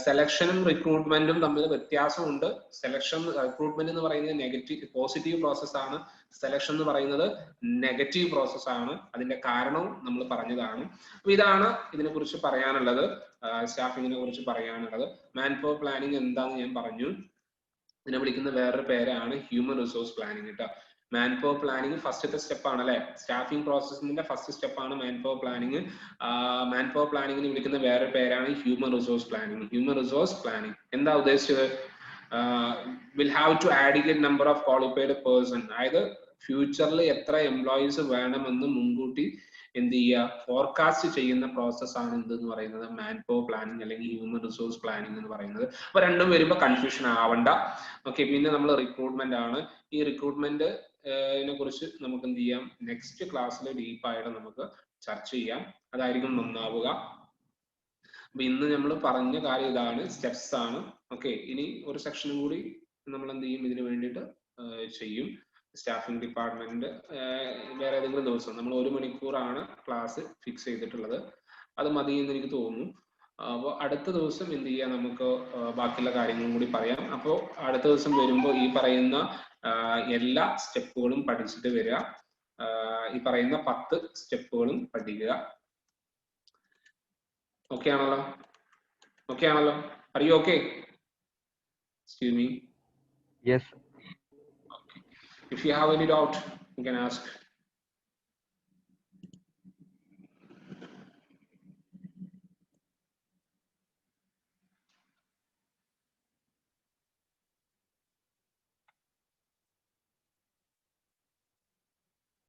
സെലക്ഷനും റിക്രൂട്ട്മെന്റും തമ്മിൽ വ്യത്യാസമുണ്ട്. സെലക്ഷൻ, റിക്രൂട്ട്മെന്റ് എന്ന് പറയുന്നത് പോസിറ്റീവ് പ്രോസസ് ആണ്, സെലക്ഷൻ എന്ന് പറയുന്നത് നെഗറ്റീവ് പ്രോസസ് ആണ്. അതിന്റെ കാരണവും നമ്മൾ പറഞ്ഞതാണ്. അപ്പൊ ഇതാണ് ഇതിനെ കുറിച്ച് പറയാനുള്ളത്, സ്റ്റാഫിങ്ങിനെ കുറിച്ച് പറയാനുള്ളത്. മാൻ പവർ പ്ലാനിങ് എന്താന്ന് ഞാൻ പറഞ്ഞു. ഇതിനെ വിളിക്കുന്ന വേറൊരു പേരാണ് ഹ്യൂമൻ റിസോഴ്സ് പ്ലാനിങ് കേട്ടോ. മാൻ പവർ പ്ലാനിങ് ഫസ്റ്റത്തെ സ്റ്റെപ്പ് ആണ് അല്ലെ, സ്റ്റാഫിംഗ് പ്രോസസ്സിന്റെ ഫസ്റ്റ് സ്റ്റെപ്പ് ആണ് man power planning. Man power പ്ലാനിങ്ങിന് വിളിക്കുന്ന വേറെ പേരാണ് human resource planning. Human resource planning എന്താ ഉദ്ദേശിച്ചത്, will have to adequate number of qualified person, അതായത് ഫ്യൂച്ചറിൽ എത്ര എംപ്ലോയീസ് വേണമെന്ന് മുൻകൂട്ടി എന്ത് ചെയ്യുക, ഫോർകാസ്റ്റ് ചെയ്യുന്ന പ്രോസസ് ആണ് എന്തെന്ന് പറയുന്നത് മാൻ പവർ പ്ലാനിങ് അല്ലെങ്കിൽ ഹ്യൂമൻ റിസോഴ്സ് പ്ലാനിങ് എന്ന് പറയുന്നത്. അപ്പൊ രണ്ടും വരുമ്പോൾ കൺഫ്യൂഷൻ ആവണ്ട. ഓക്കെ, പിന്നെ നമ്മൾ റിക്രൂട്ട്മെന്റ് ആണ്. ഈ റിക്രൂട്ട്മെന്റ് കുറിച്ച് നമുക്ക് എന്ത് ചെയ്യാം, നെക്സ്റ്റ് ക്ലാസ്സിൽ ഡീപ്പായിട്ട് നമുക്ക് ചർച്ച ചെയ്യാം, അതായിരിക്കും നന്നാവുക. അപ്പൊ ഇന്ന് നമ്മൾ പറഞ്ഞ കാര്യം ഇതാണ്, സ്റ്റെപ്സ് ആണ്. ഓക്കെ, ഇനി ഒരു സെക്ഷൻ കൂടി നമ്മൾ എന്ത് ചെയ്യും, ഇതിന് വേണ്ടിയിട്ട് ചെയ്യും. സ്റ്റാഫിംഗ് ഡിപ്പാർട്ട്മെന്റ് വേറെ ഏതെങ്കിലും ദിവസം നമ്മൾ 1 മണിക്കൂറാണ് ക്ലാസ് ഫിക്സ് ചെയ്തിട്ടുള്ളത്, അത് മതി എന്ന് എനിക്ക് തോന്നുന്നു. അപ്പോൾ അടുത്ത ദിവസം എന്ത് ചെയ്യാം, നമുക്ക് ബാക്കിയുള്ള കാര്യങ്ങളും കൂടി പറയാം. അപ്പോൾ അടുത്ത ദിവസം വരുമ്പോൾ ഈ പറയുന്ന എല്ലാ സ്റ്റെപ്പുകളും പഠിച്ചിട്ട് വരിക. ഈ പറയുന്ന 10 സ്റ്റെപ്പുകളും പഠിക്കുക. ഓക്കെ ആണല്ലോ? ഓക്കെ ആണല്ലോ? Are you okay? Excuse me. Yes. Okay. If you have any doubt, you can ask.